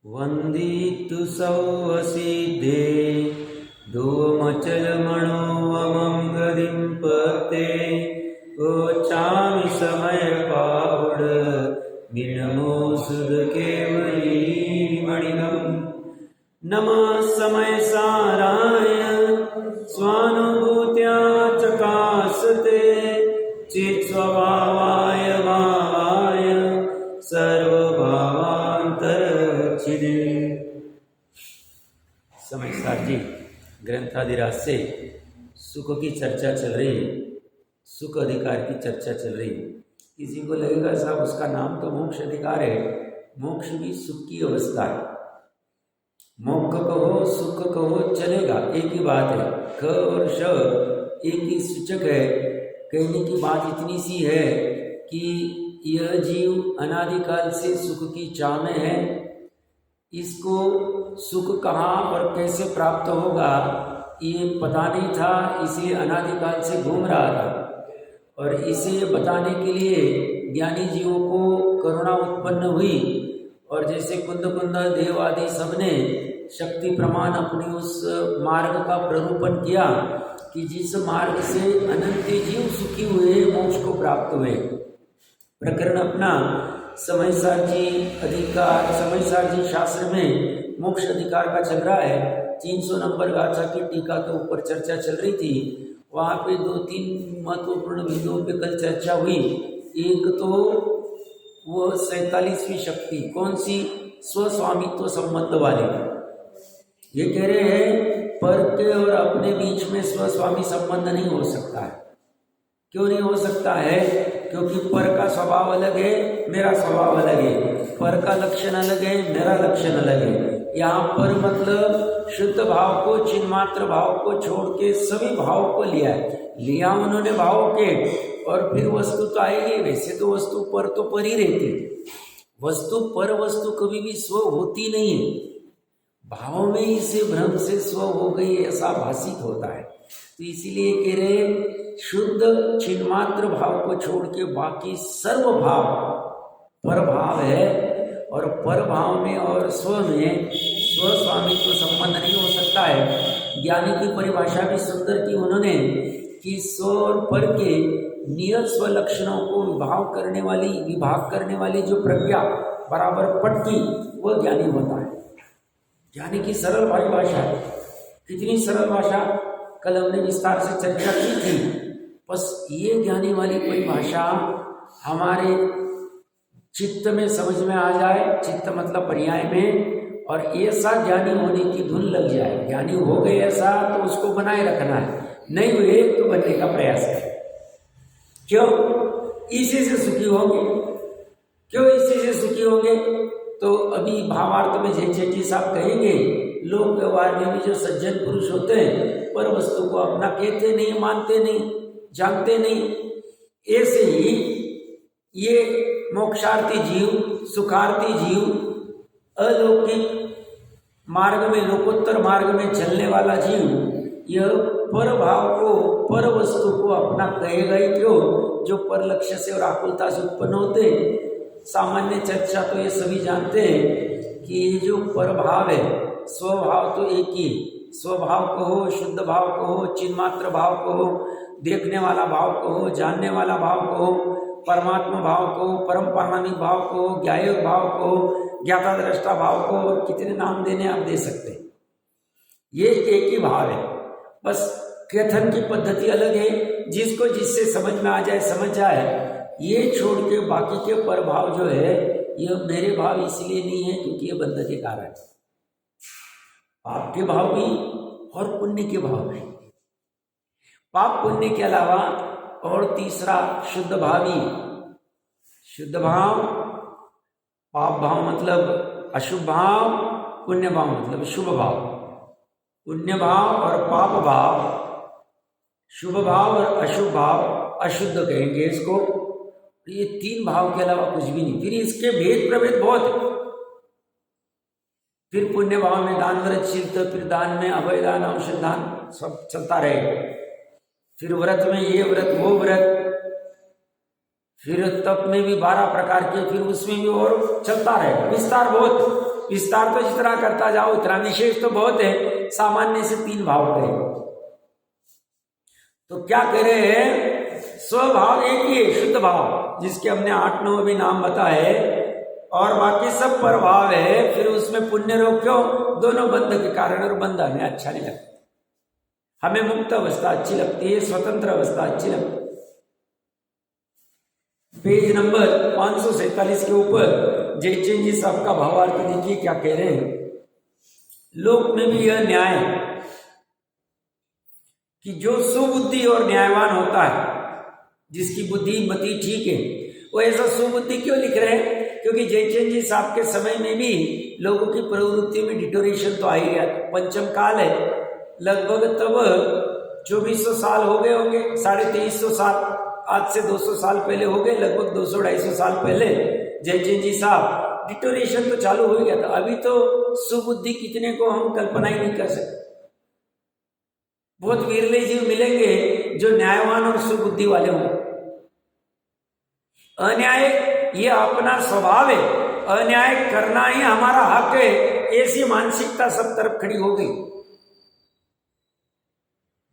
वन्दितु सौवसिद्धे धूमचलमणो वमं गतिं पते ओचामि समय पावड विनमो सुध केवली मणिगम नमः समय साराय स्वानुभूत्या चकासते चित् स्वभावाय भावाय सर्वभावांतरचिदे। समय सार जी ग्रंथादिराज से सुख की चर्चा चल रही है, सुख अधिकार की चर्चा चल रही है। किसी को लगेगा साहब उसका नाम तो मोक्ष अधिकार है, मोक्ष भी सुख की अवस्था है। मोक्ष कहो सुख कहो चलेगा, एक ही बात है। ख और श एक ही सूचक है। कहने की बात इतनी सी है कि यह जीव अनादिकाल से सुख की चाह में है। इसको सुख कहाँ और कैसे प्राप्त होगा ये पता नहीं था, इसलिए अनादिकाल से घूम रहा था। और इसे बताने के लिए ज्ञानी जीवों को करुणा उत्पन्न हुई और जैसे कुंद देव आदि सबने शक्ति प्रमाण अपनी उस मार्ग का प्ररूपण किया कि जिस मार्ग से अनंत जीव सुखी हुए, मोक्ष को प्राप्त हुए। प्रकरण अपना समय सार जी अधिकार, समय सार जी शास्त्र में मोक्ष अधिकार का चल रहा है। 300 नंबर गाथा की टीका के ऊपर चर्चा चल रही थी। वहाँ पे 2-3 महत्वपूर्ण बिंदुओं पे कल चर्चा हुई। एक तो वो 47वीं शक्ति कौन सी, स्वस्वामित्व संबंध वाली। ये कह रहे हैं पर के और अपने बीच में स्वस्वामी संबंध नहीं हो सकता है। क्यों नहीं हो सकता है? क्योंकि पर का स्वभाव अलग है, मेरा स्वभाव अलग है। पर का लक्षण अलग है, मेरा लक्षण अलग है। यहाँ पर मतलब शुद्ध भाव को, चिन्मात्र भाव को छोड़ के सभी भाव को लिया उन्होंने भाव के। और फिर वस्तु तो आएगी। वैसे तो वस्तु पर तो पर ही रहती है। वस्तु पर वस्तु कभी भी स्व होती नहीं है। भाव में ही से भ्रम से स्व हो गई ऐसा भाषित होता है। तो इसीलिए कह रहे शुद्ध चिन्मात्र भाव को छोड़ के बाकी सर्व भाव पर भाव है। और पर भाव में और स्व में स्वस्वामित्व संबंध नहीं हो सकता है। ज्ञानी की परिभाषा भी सुंदर की उन्होंने कि स्व और पर के नियत स्व लक्षणों को विभाग करने वाली जो प्रज्ञा बराबर पटती, वो ज्ञानी होता है। ज्ञानी की सरल परिभाषा है। कितनी सरल भाषा कल हमने विस्तार से चर्चा की थी। बस ये ज्ञानी वाली परिभाषा हमारे चित्त में समझ में आ जाए, चित्त मतलब पर्याय में, और ऐसा ज्ञानी होने की धुन लग जाए। ज्ञानी हो गए ऐसा तो उसको बनाए रखना है, नहीं हुए तो बनने का प्रयास करें। क्यों? इसी से सुखी होंगे। क्यों इसी से सुखी होंगे? तो अभी भावार्थ में जय चेटी साहब कहेंगे, लोक व्यवहार में भी जो सज्जन पुरुष होते हैं पर वस्तु को अपना कहते नहीं, मानते नहीं, जानते नहीं। ऐसे ही ये मोक्षार्थी जीव, सुखार्थी जीव, अलौकिक मार्ग में, लोकोत्तर मार्ग में चलने वाला जीव, यह पर भाव को, पर वस्तु को अपना कहेगा ही क्यों, जो पर लक्ष्य से और आकुलता से उत्पन्न होते। सामान्य चर्चा तो ये सभी जानते हैं कि ये जो पर भाव है, स्वभाव तो एक ही, स्वभाव कहो, शुद्ध भाव कहो, चिन्मात्र भाव कहो, देखने वाला भाव कहो, जानने वाला भाव कहो, परमात्मा भाव कहो, परम पारमाणिक भाव कहो, ज्ञायक भाव कहो, ज्ञाता दृष्टा भाव को, और कितने नाम देने आप दे सकते हैं। ये एक ही भाव है। बस कथन की पद्धति अलग है। जिसको जिससे समझ में आ जाए समझ जाए। ये छोड़ के बाकी के पर भाव जो है, ये मेरे भाव इसलिए नहीं है क्योंकि ये बंधन के कारण है। पाप के भाव भी और पुण्य के भाव भी। पाप पुण्य के अलावा और तीसरा शुद्ध भावी। शुद्ध भाव, पाप भाव मतलब अशुभ भाव, पुण्य भाव मतलब शुभ भाव। पुण्य भाव और पाप भाव, शुभ भाव और अशुभ भाव, अशुद्ध कहेंगे इसको। ये तीन भाव के अलावा कुछ भी नहीं। फिर इसके भेद प्रभेद बहुत है। फिर पुण्य भाव में दान व्रतशीलता, फिर दान में अभय दान, औषध दान, सब चलता रहेगा। फिर व्रत में ये व्रत वो व्रत, फिर तप में भी 12 प्रकार के, फिर उसमें भी और चलता रहेगा। विस्तार बहुत, विस्तार तो जितना करता जाओ उतना, विशेष तो बहुत है, सामान्य से 3 भाव करें। तो क्या कह रहे हैं, स्वभाव एक ही है, शुद्ध भाव, जिसके हमने 8-9 भी नाम बताए, और बाकी सब प्रभाव है। फिर उसमें पुण्य रोग क्यों, दोनों बंध के कारण, और बंध हमें अच्छा नहीं लगता। हमें मुक्त अवस्था अच्छी लगती है, स्वतंत्र अवस्था अच्छी लगती है। पेज नंबर 547 के ऊपर जयचंद जी साहब का भावार्थ देखिए क्या कह रहे हैं। लोक में भी यह न्याय कि जो सुबुद्धि और न्यायवान होता है, जिसकी बुद्धि मति ठीक है, वो ऐसा सुबुद्धि क्यों लिख रहे हैं, क्योंकि जयचंद जी साहब के समय में भी लोगों की प्रवृत्ति में डिटोरेशन तो आ ही गया। पंचम काल है, लगभग तब 2400 साल हो गए होंगे, 2350 साल, आज से 200 साल पहले हो गए, लगभग 200-250 साल पहले जयचंद जी साहब डिटोरेशन तो चालू हो गया था। अभी तो सुबुद्धि कितने को हम कल्पना ही नहीं कर सकते। बहुत विरले जीव मिलेंगे जो न्यायवान और सुबुद्धि वाले हों। अन्याय ये अपना स्वभाव है, अन्याय करना ही हमारा हक है, ऐसी मानसिकता सब तरफ खड़ी हो गई।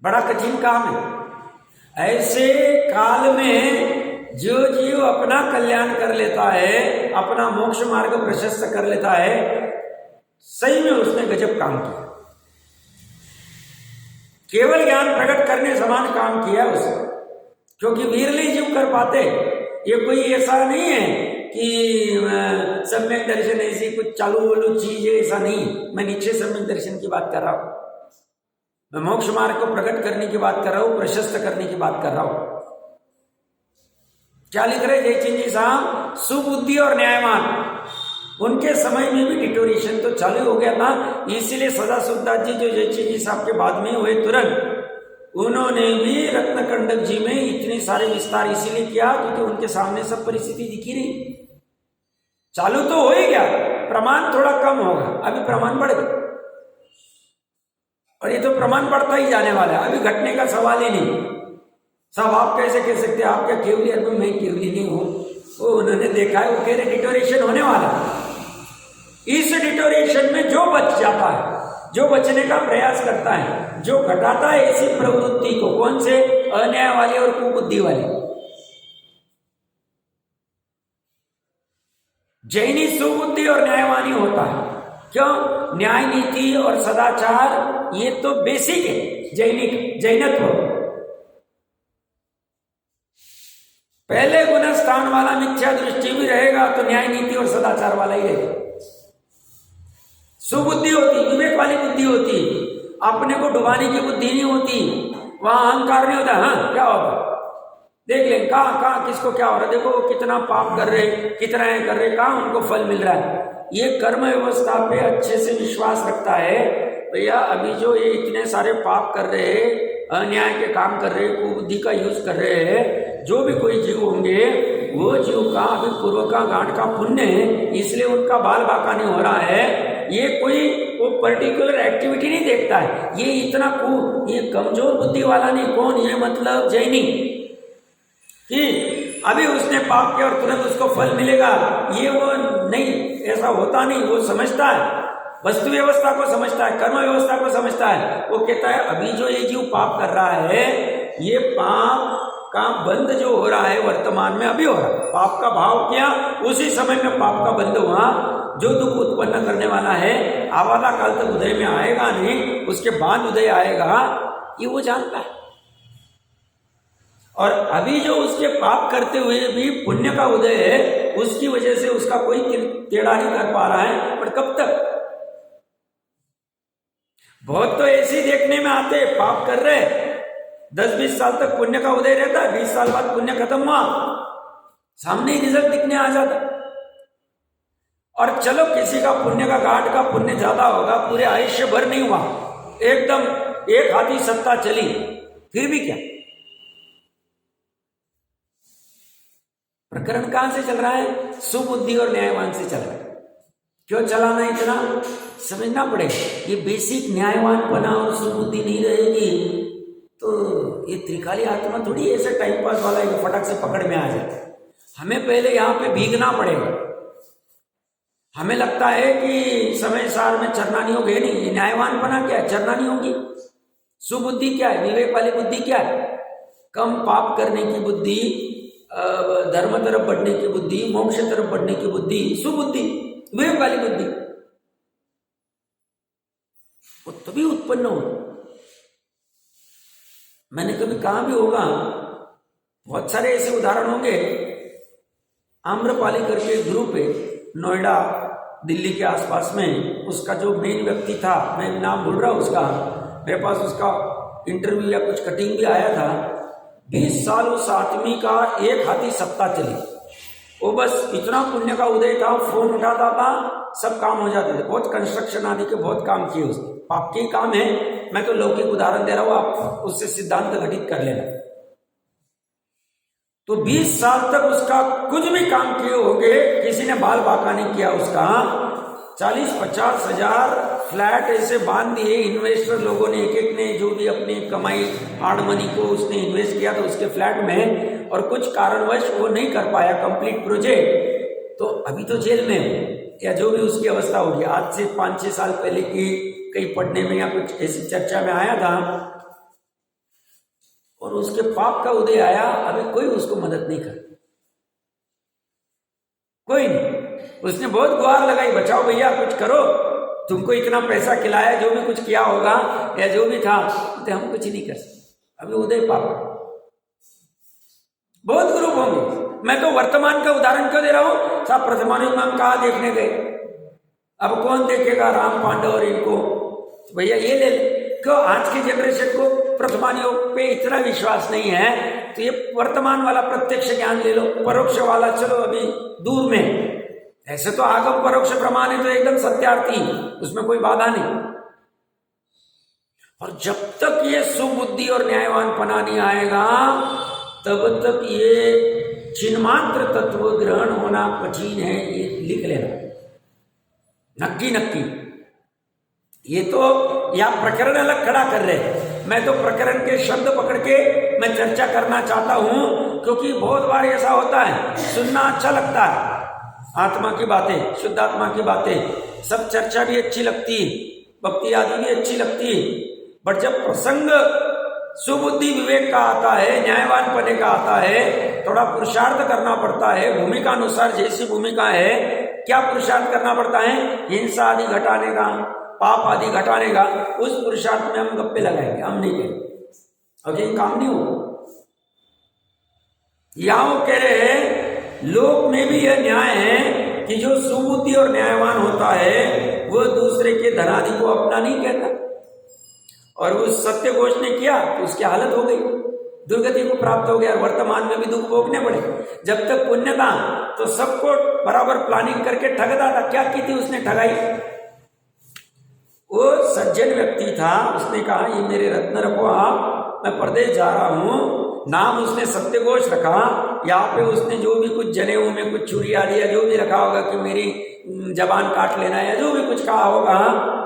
बड़ा कठिन काम है। ऐसे काल में जो जीव अपना कल्याण कर लेता है, अपना मोक्ष मार्ग प्रशस्त कर लेता है, सही में उसने गजब काम किया। केवल ज्ञान प्रकट करने समान काम किया उसने, क्योंकि वीरले जीव कर पाते। ये कोई ऐसा नहीं है कि सम्यक दर्शन ऐसी कुछ चालू वालू चीज है, ऐसा नहीं। मैं नीचे सम्यक दर्शन की बात कर रहा हूं, मैं मोक्ष मार्ग को प्रकट करने की बात कर रहा हूं, प्रशस्त करने की बात कर रहा हूं। क्या लिख रहे जयचंद जी साहब, सुबुद्धि और न्यायवान, उनके समय में भी डिटोरेशन तो चालू हो गया था। इसीलिए सदा सुखदास जी जो जयचंद जी साहब के बाद में हुए तुरंत, उन्होंने भी रत्नकंडक जी में इतने सारे विस्तार इसीलिए किया क्योंकि उनके सामने सब परिस्थिति दिखी रही। चालू तो हो ही गया, प्रमाण थोड़ा कम होगा, अभी प्रमाण बढ़ गया, और ये तो प्रमाण बढ़ता ही जाने वाला है, अभी घटने का सवाल ही नहीं। साहब आप कैसे कह सकते हैं, आप क्या केवली? अभी मैं केवली नहीं हूं, वो उन्होंने देखा है, वो कह रहे डिटोरेशन होने वाला है। इस डिटोरेशन में जो बच जाता है, जो बचने का प्रयास करता है, जो घटाता है ऐसी प्रवृत्ति को, कौन से? अन्याय वाली और कुबुद्धि वाली। जैनी सुबुद्धि और न्यायवानी होता है। क्यों? न्याय नीति और सदाचार ये तो बेसिक है जैनत्व। पहले गुण स्थान वाला मिथ्या दृष्टि भी रहेगा तो न्याय नीति और सदाचार वाला ही रहेगा। सुबुद्धि होती, विवेक वाली बुद्धि होती, अपने को डुबाने की बुद्धि नहीं होती, वहां अहंकार नहीं होता। हाँ क्या होगा, देख लें कहाँ किसको क्या हो रहा है, देखो कितना पाप कर रहे, कितना है कर रहे, कहाँ उनको फल मिल रहा है। ये कर्म व्यवस्था पे अच्छे से विश्वास रखता है, भैया अभी जो ये इतने सारे पाप कर रहे हैं, अन्याय के काम कर रहे हैं, कुबुद्धि का यूज कर रहे हैं, जो भी कोई जीव होंगे वो जीव का अभी पूर्व का गांठ का पुण्य है, इसलिए उनका बाल बाका नहीं हो रहा है। ये कोई वो पर्टिकुलर एक्टिविटी नहीं देखता है, ये इतना ये कमजोर बुद्धि वाला नहीं। कौन? ये मतलब जैनी, कि अभी उसने पाप किया और तुरंत उसको फल मिलेगा, ये वो नहीं, ऐसा होता नहीं। वो समझता है, वस्तु व्यवस्था को समझता है, कर्म व्यवस्था को समझता है। वो कहता है अभी जो ये जीव पाप कर रहा है, ये पाप का बंद जो हो रहा है वर्तमान में अभी हो रहा है। पाप का भाव किया, उसी समय में पाप का बंद हुआ। जो दुख उत्पन्न करने वाला है आवादा काल तक उदय में आएगा नहीं, उसके बाद उदय आएगा, ये वो जानता है। और अभी जो उसके पाप करते हुए भी पुण्य का उदय है, उसकी वजह से उसका कोई टेढ़ा नहीं कर पा रहा है। पर कब तक? बहुत तो ऐसे देखने में आते, पाप कर रहे 10-20 साल तक पुण्य का उदय रहता है, 20 साल बाद पुण्य खत्म हुआ, सामने ही रिजल्ट दिखने आ जाता। और चलो किसी का पुण्य का गांठ का पुण्य ज्यादा होगा, पूरे आयुष्य भर नहीं हुआ, एकदम एक हाथी सत्ता चली, फिर भी क्या? प्रकरण कहां से चल रहा है? सुबुद्धि और न्यायवान से चल रहा है। क्यों चलाना इतना? समझना पड़ेगा। ये बेसिक न्यायवान बना और सुबुद्धि नहीं रहेगी तो ये त्रिकाली आत्मा थोड़ी ऐसे टाइम पास वाला है, फटक से पकड़ में आ जाए। हमें पहले यहाँ पे भीगना पड़ेगा। हमें लगता है कि समय सार में चरना नहीं होगी, नहीं। न्यायवान बना क्या है? चरना नहीं होगी। सुबुद्धि क्या है? विवेक वाली बुद्धि क्या है? कम पाप करने की बुद्धि, धर्म तरफ बढ़ने की बुद्धि, मोक्ष तरफ बढ़ने की बुद्धि, सुबुद्धि, विवेक वाली बुद्धि, वो तभी उत्पन्न हो। मैंने कभी कहा भी होगा, बहुत सारे ऐसे उदाहरण होंगे। आम्रपाली करके एक ग्रुप है नोएडा दिल्ली के आसपास में, उसका जो मेन व्यक्ति था, मैं नाम भूल रहा हूं उसका, मेरे पास उसका इंटरव्यू या कुछ कटिंग भी आया था। 20 साल उस आदमी का एक हाथी सप्ताह चली। वो बस इतना पुण्य का उदय था, फोन उठाता था, सब काम हो जाते थे। बहुत कंस्ट्रक्शन आदि के बहुत काम किए उसने, पाप के ही काम है। मैं तो लौकिक उदाहरण दे रहा हूं, आप उससे सिद्धांत घटित कर लेना। तो 20 साल तक उसका कुछ भी काम किए होंगे, किसी ने बाल बांका नहीं किया उसका। 40-50 हजार फ्लैट ऐसे बांध दिए इन्वेस्टर लोगों ने, एक ने जो भी अपनी कमाई हार्ड मनी को उसने इन्वेस्ट किया था उसके फ्लैट में, और कुछ कारणवश वो नहीं कर पाया कंप्लीट प्रोजेक्ट, तो अभी तो जेल में है या जो भी उसकी अवस्था होगी। आज से 5-6 साल पहले की कहीं पढ़ने में या कुछ ऐसी चर्चा में आया था, और उसके पाप का उदय आया। अभी कोई उसको मदद नहीं कर, कोई नहीं। उसने बहुत गुहार लगाई, बचाओ भैया, कुछ करो, तुमको इतना पैसा खिलाया, जो भी कुछ किया होगा या जो भी था, तो हम कुछ नहीं कर सकते। अभी उदय पाप, बहुत ग्रुप होंगे। मैं तो वर्तमान का उदाहरण क्यों दे रहा हूं? साहब प्रथमानुग में हम कहा देखने गए, अब कौन देखेगा राम पांडव और इनको, भैया ये ले ले। क्यों? आज की जनरेशन को प्रथमान योग पे इतना विश्वास नहीं है, तो ये वर्तमान वाला प्रत्यक्ष ज्ञान ले लो, परोक्ष वाला चलो अभी दूर में। ऐसे तो आगम परोक्ष प्रमाण है तो एकदम सत्यार्थी, उसमें कोई बाधा नहीं। और जब तक ये सुबुद्धि और न्यायवान पना नहीं आएगा, तब तक ये चिन्मात्र तत्व ग्रहण होना कठिन है, ये लिख लेना नक्की नक्की। ये तो या प्रकरण अलग खड़ा कर रहे हैं, मैं तो प्रकरण के शब्द पकड़ के मैं चर्चा करना चाहता हूं, क्योंकि बहुत बार ऐसा होता है, सुनना अच्छा लगता है, आत्मा की बातें, शुद्ध आत्मा की बातें, सब चर्चा भी अच्छी लगती है, भक्ति आदि भी अच्छी लगती है, बट जब प्रसंग सुबुद्धि विवेक का आता है, न्यायवान पने का आता है, थोड़ा पुरुषार्थ करना पड़ता है। भूमिका अनुसार जैसी भूमिका है, क्या पुरुषार्थ करना पड़ता है? हिंसा आदि घटाने का, पाप आदि घटाने का, उस पुरुषार्थ में हम गप्पे लगाएंगे, हम नहीं करेंगे। अब ये काम नहीं हो। यहां वो कह रहे हैं लोक में भी यह न्याय है कि जो सुबुद्धि और न्यायवान होता है वह दूसरे के धनादि को अपना नहीं कहता, और उस सत्य घोष ने किया तो उसकी हालत हो गई, दुर्गति को प्राप्त हो गया, वर्तमान में भी दुख भोगने पड़े। जब तक पुण्य था तो सबको बराबर प्लानिंग करके ठगता था। क्या की थी उसने? ठगाई। वो सज्जन व्यक्ति था, उसने कहा ये मेरे रत्न रखो आप, मैं परदेश जा रहा हूं। नाम उसने सत्यघोष रखा। यहाँ पे उसने जो भी कुछ जनेऊ में कुछ छुरी आदि या जो भी रखा होगा कि मेरी जबान काट लेना, या जो भी कुछ कहा होगा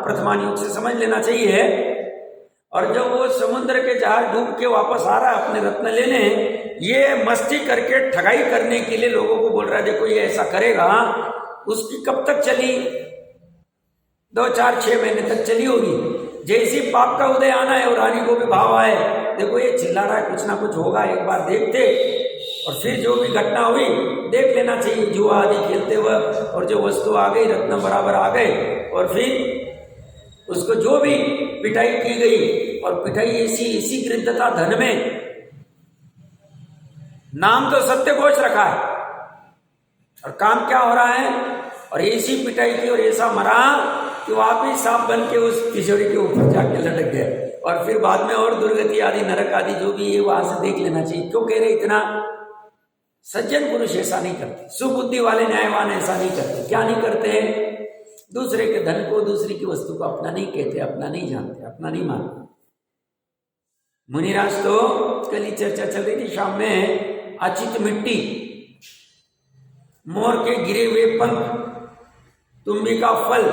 प्रथमान योग से समझ लेना चाहिए। और जब वो समुद्र के जहाज डूब के वापस आ रहा है अपने रत्न लेने, ये मस्ती करके ठगाई करने के लिए लोगों को बोल रहा है देखो ये ऐसा करेगा। उसकी कब तक चली? 2-4-6 महीने तक चली होगी। जैसी पाप का उदय आना है और रानी को भी भाव आए, देखो ये चिल्ला रहा है, कुछ ना कुछ होगा, एक बार देखते। और फिर जो भी घटना हुई देख लेना चाहिए, जुआ आदि खेलते हुए, और जो वस्तु आ गई, रत्न बराबर आ गए, और फिर उसको जो भी पिटाई की गई, और पिटाई ऐसी गृद्धता धन में, नाम तो सत्यघोष रखा है और काम क्या हो रहा है, और ऐसी पिटाई की और ऐसा मरा कि वापिस सांप बन के उस तिजोरी के ऊपर जाके लटक गया। और फिर बाद में और दुर्गति आदि, नरक आदि जो भी है वहां से देख लेना चाहिए। क्यों कह रहे इतना? सज्जन पुरुष ऐसा नहीं करते, सुबुद्धि वाले न्यायवान ऐसा नहीं करते। क्या नहीं करते? दूसरे के धन को, दूसरी की वस्तु को अपना नहीं कहते, अपना नहीं जानते, अपना नहीं मानते। मुनिराज तो कल ही चर्चा चल रही थी शाम में, अचित मिट्टी, मोर के गिरे हुए पंख, तुम्बी का फल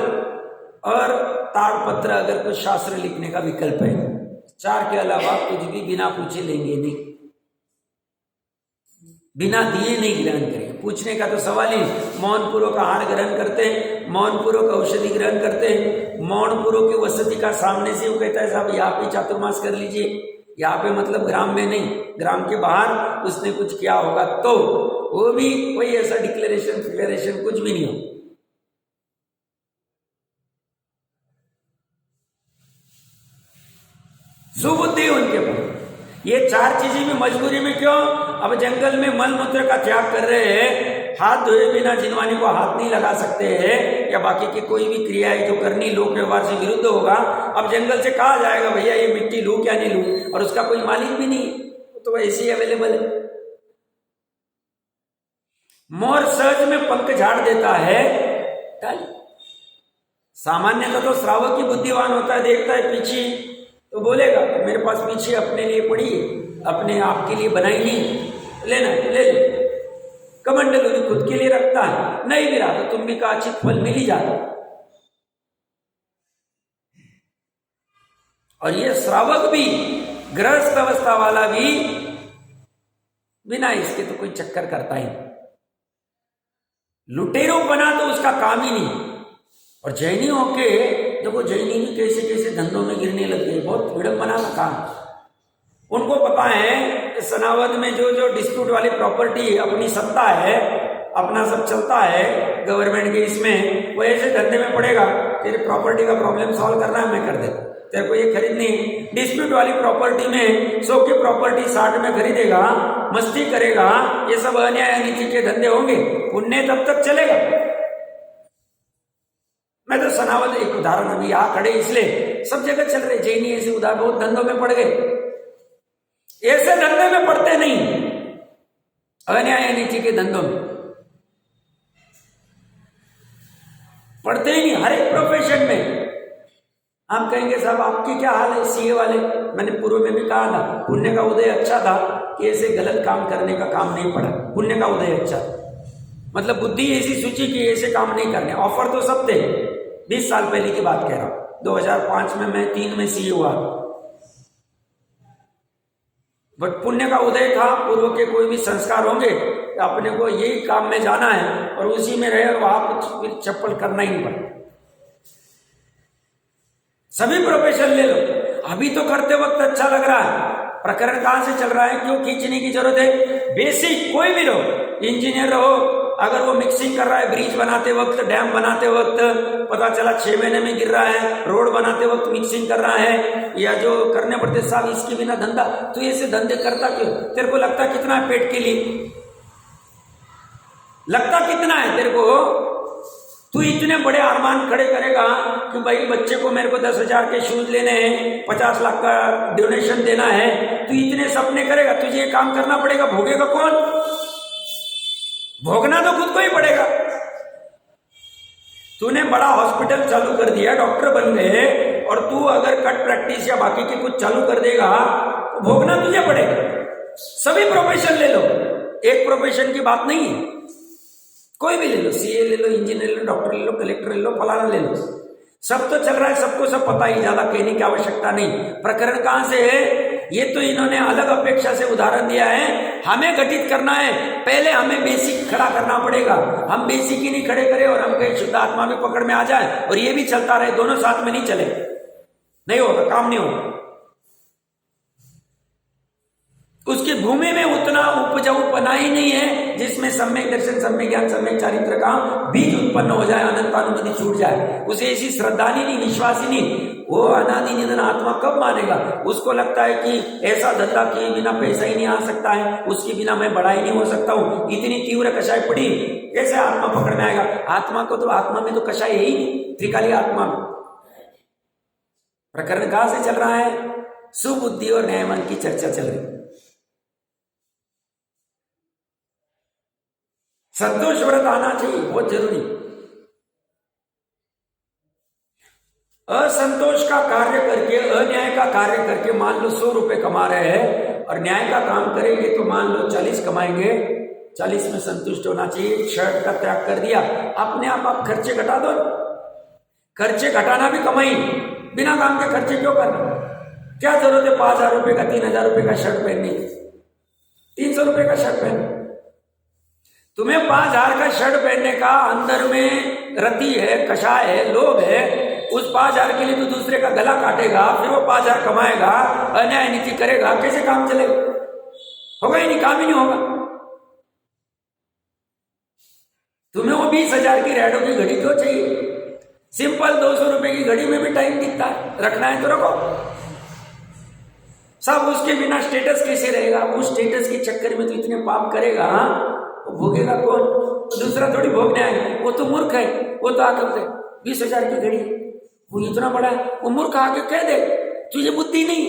और ताड़पत्र, अगर कुछ शास्त्र लिखने का विकल्प है, 4 के अलावा कुछ भी बिना पूछे लेंगे नहीं, बिना दिए नहीं ग्रहण करेंगे। पूछने का तो सवाल ही। मौनपूर्वक आहार ग्रहण करते हैं, मौनपूर्वक औषधि ग्रहण करते हैं, मौनपूर्वक की वसति का सामने से वो कहता है साहब यहाँ पे चातुर्मास कर लीजिए, यहाँ पे मतलब ग्राम में नहीं, ग्राम के बाहर उसने कुछ किया होगा तो वो भी कोई ऐसा डिक्लेरेशन कुछ भी नहीं हो। सुबुद्धि उनके पास। ये चार चीजें भी मजबूरी में क्यों? अब जंगल में मल मूत्र का त्याग कर रहे हैं, हाथ धोए बिना जिनवानी को हाथ नहीं लगा सकते हैं, या बाकी की कोई भी क्रिया है जो करनी लोक व्यवहार से विरुद्ध होगा। अब जंगल से कहा जाएगा भैया ये मिट्टी लूं क्या नहीं लूं, और उसका कोई मालिक भी नहीं, तो ऐसे ही अवेलेबल है। मोर सहज में पंख झाड़ देता है डाली। सामान्यतः तो श्रावक की बुद्धिवान होता है, देखता है पीछे तो बोलेगा मेरे पास पीछे अपने लिए पड़ी है, अपने आप के लिए बनाई नहीं, लेना है तो ले लो। कमंडल भी खुद के लिए रखता है, नहीं भी रहा तो तुम भी का अच्छी फल मिल ही जाता। और ये श्रावक भी, गृहस्थ अवस्था वाला भी बिना इसके तो कोई चक्कर करता ही। लुटेरों बना तो उसका काम ही नहीं। और जैनियों के देखो, जैनी भी कैसे कैसे धंधों में गिरने लग गए, बहुत विडंबना का काम। उनको पता है सनावद में जो जो डिस्प्यूट वाली प्रॉपर्टी अपनी सत्ता है, अपना सब चलता है गवर्नमेंट के इसमें, वो ऐसे धंधे में पड़ेगा, तेरे प्रॉपर्टी का प्रॉब्लम सॉल्व करना है मैं कर देता, तेरे को ये खरीदनी। डिस्प्यूट वाली प्रॉपर्टी में 100 की प्रॉपर्टी 60 में खरीदेगा, मस्ती करेगा, ये सब अन्याय अनीति के धंधे होंगे, पुण्य तब तक चलेगा। मैं तो सनावद एक उदाहरण अभी यहाँ खड़े इसलिए, सब जगह चल रहे जैनी ऐसे उदाहरण, बहुत धंधों में पड़ गए। ऐसे धंधे में पड़ते नहीं, अन्याय नीति के धंधों में पढ़ते ही नहीं। हर एक प्रोफेशन में हम कहेंगे साहब आपकी क्या हाल है सीए वाले, मैंने पूर्व में भी कहा था पुण्य का उदय अच्छा था कि ऐसे गलत काम करने का काम नहीं पड़ा। पुण्य का उदय अच्छा था, मतलब बुद्धि ऐसी सूची की ऐसे काम नहीं करने। ऑफर तो सब थे, 20 साल पहले की बात कह रहा हूं, 2005 में मैं 3 में सीए हुआ, बट पुण्य का उदय था। पूर्व के कोई भी संस्कार होंगे, अपने को यही काम में जाना है और उसी में रहे, और वहां कुछ चप्पल करना ही नहीं पड़ा। सभी प्रोफेशन ले लो, अभी तो करते वक्त अच्छा लग रहा है, प्रकरण कहां से चल रहा है, क्यों खींचने की जरूरत है। बेसिक कोई भी रहो, इंजीनियर रहो, अगर वो मिक्सिंग कर रहा है ब्रिज बनाते वक्त, डैम बनाते वक्त, पता चला 6 महीने में गिर रहा है, रोड बनाते वक्त मिक्सिंग कर रहा है, या जो करने पड़ते साहब इसके बिना धंधा, तो ऐसे धंधे करता क्यों? तेरे को लगता कितना है पेट के लिए, लगता कितना है तेरे को? तू इतने बड़े अरमान खड़े करेगा कि भाई बच्चे को मेरे को 10,000 के शूज लेने हैं, 50 लाख का डोनेशन देना है, तू इतने सपने करेगा, तुझे ये काम करना पड़ेगा, भोगेगा कौन? भोगना तो खुद को ही पड़ेगा। तूने बड़ा हॉस्पिटल चालू कर दिया, डॉक्टर बन गए, और तू अगर कट प्रैक्टिस या बाकी के कुछ चालू कर देगा तो भोगना तुझे पड़ेगा। सभी प्रोफेशन ले लो, एक प्रोफेशन की बात नहीं है, कोई भी ले लो, सीए ले लो, इंजीनियर ले लो, डॉक्टर ले लो, कलेक्टर ले लो, फलाना ले लो, सब तो चल रहा है, सबको सब पता ही, ज्यादा कहने की आवश्यकता नहीं। प्रकरण कहां से है? ये तो इन्होंने अलग अपेक्षा से उदाहरण दिया है, हमें घटित करना है, पहले हमें बेसिक खड़ा करना पड़ेगा। हम बेसिक ही नहीं खड़े करें और हम कहीं शुद्ध आत्मा में पकड़ में आ जाए और ये भी चलता रहे, दोनों साथ में नहीं चले, नहीं होगा, काम नहीं होगा। उसकी भूमि में उतना उपजाऊपना ही नहीं है जिसमें सम्यक दर्शन, सम्यक ज्ञान, सम्यक चारित्र का बीज उत्पन्न हो जाए, अनंतानुमति छूट जाए। उसे ऐसी श्रद्धा नहीं, विश्वास ही नहीं, वो अनादि निधन आत्मा कब मानेगा? उसको लगता है कि ऐसा धंधा किए बिना पैसा ही नहीं आ सकता है, उसके बिना मैं बड़ा ही नहीं हो सकता हूं, इतनी तीव्र कषाय पड़ी, कैसे आत्मा पकड़ में आएगा? आत्मा को तो, आत्मा में तो कषाय है ही नहीं, त्रिकाली आत्मा में। प्रकरण कहां से चल रहा है? सुबुद्धि और न्यायमान की चर्चा चल रही। संतोष व्रत आना चाहिए, बहुत जरूरी। असंतोष का कार्य करके, अन्याय का कार्य करके, मान लो 100 रुपए कमा रहे हैं और न्याय का काम करेंगे तो मान लो 40 कमाएंगे, 40 में संतुष्ट होना चाहिए। शर्ट का त्याग कर दिया, अपने आप खर्चे घटा दो। खर्चे घटाना भी कमाई, बिना काम के खर्चे क्यों करना? क्या जरूरत है 5,000 रुपए का, 3,000 रुपए का शर्ट पहनने, 300 रुपए का शर्ट पहन। तुम्हें 5,000 का शर्ट पहनने का, अंदर में रद्दी है, कषाय है, लोभ है, उस 5,000 के लिए तो दूसरे का गला काटेगा, फिर वो 5,000 कमाएगा, अन्याय नीति करेगा, कैसे काम चलेगा? होगा ही नहीं, काम ही नहीं होगा। तुम्हें वो 20,000 की रेडो की घड़ी क्यों चाहिए? सिंपल 200 रुपए की घड़ी में भी टाइम दिखता है, रखना है तो रखो। सब उसके बिना स्टेटस कैसे रहेगा? वो स्टेटस के चक्कर में तो इतने पाप करेगा, वो भोगेगा कौन? दूसरा थोड़ी भोगने आएगा, वो तो मूर्ख है। वो तो आकर बोलते 20,000 की घड़ी, वो इतना बड़ा है, वो मूर्ख आके कह दे तुझे बुद्धि नहीं,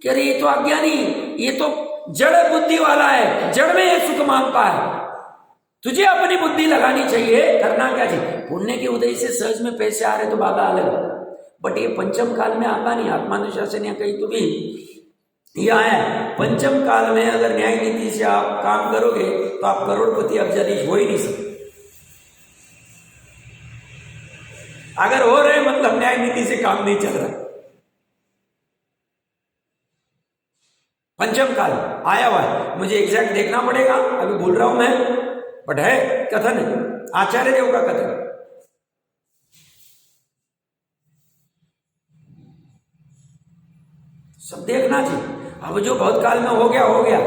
कह रही ये तो अज्ञानी, ये तो जड़ बुद्धि वाला है, जड़ में ये सुख मांगता है। तुझे अपनी बुद्धि लगानी चाहिए, करना क्या चाहिए? पुण्य के उदय से सहज में पैसे आ रहे तो बाधा अलग, बट ये पंचम काल में आता नहीं। आत्मानुशासन या कहीं तो भी यह है, पंचम काल में अगर न्याय नीति से आप काम करोगे तो आप करोड़पति अब्जाधीश हो ही नहीं सकते। अगर हो रहे मतलब न्याय नीति से काम नहीं चल रहा। पंचम काल आया हुआ है, मुझे एग्जैक्ट देखना पड़ेगा, अभी भूल रहा हूं मैं, बट है कथन है, आचार्य देव का कथन। सब देखना चाहिए। अब जो बहुत काल में हो गया,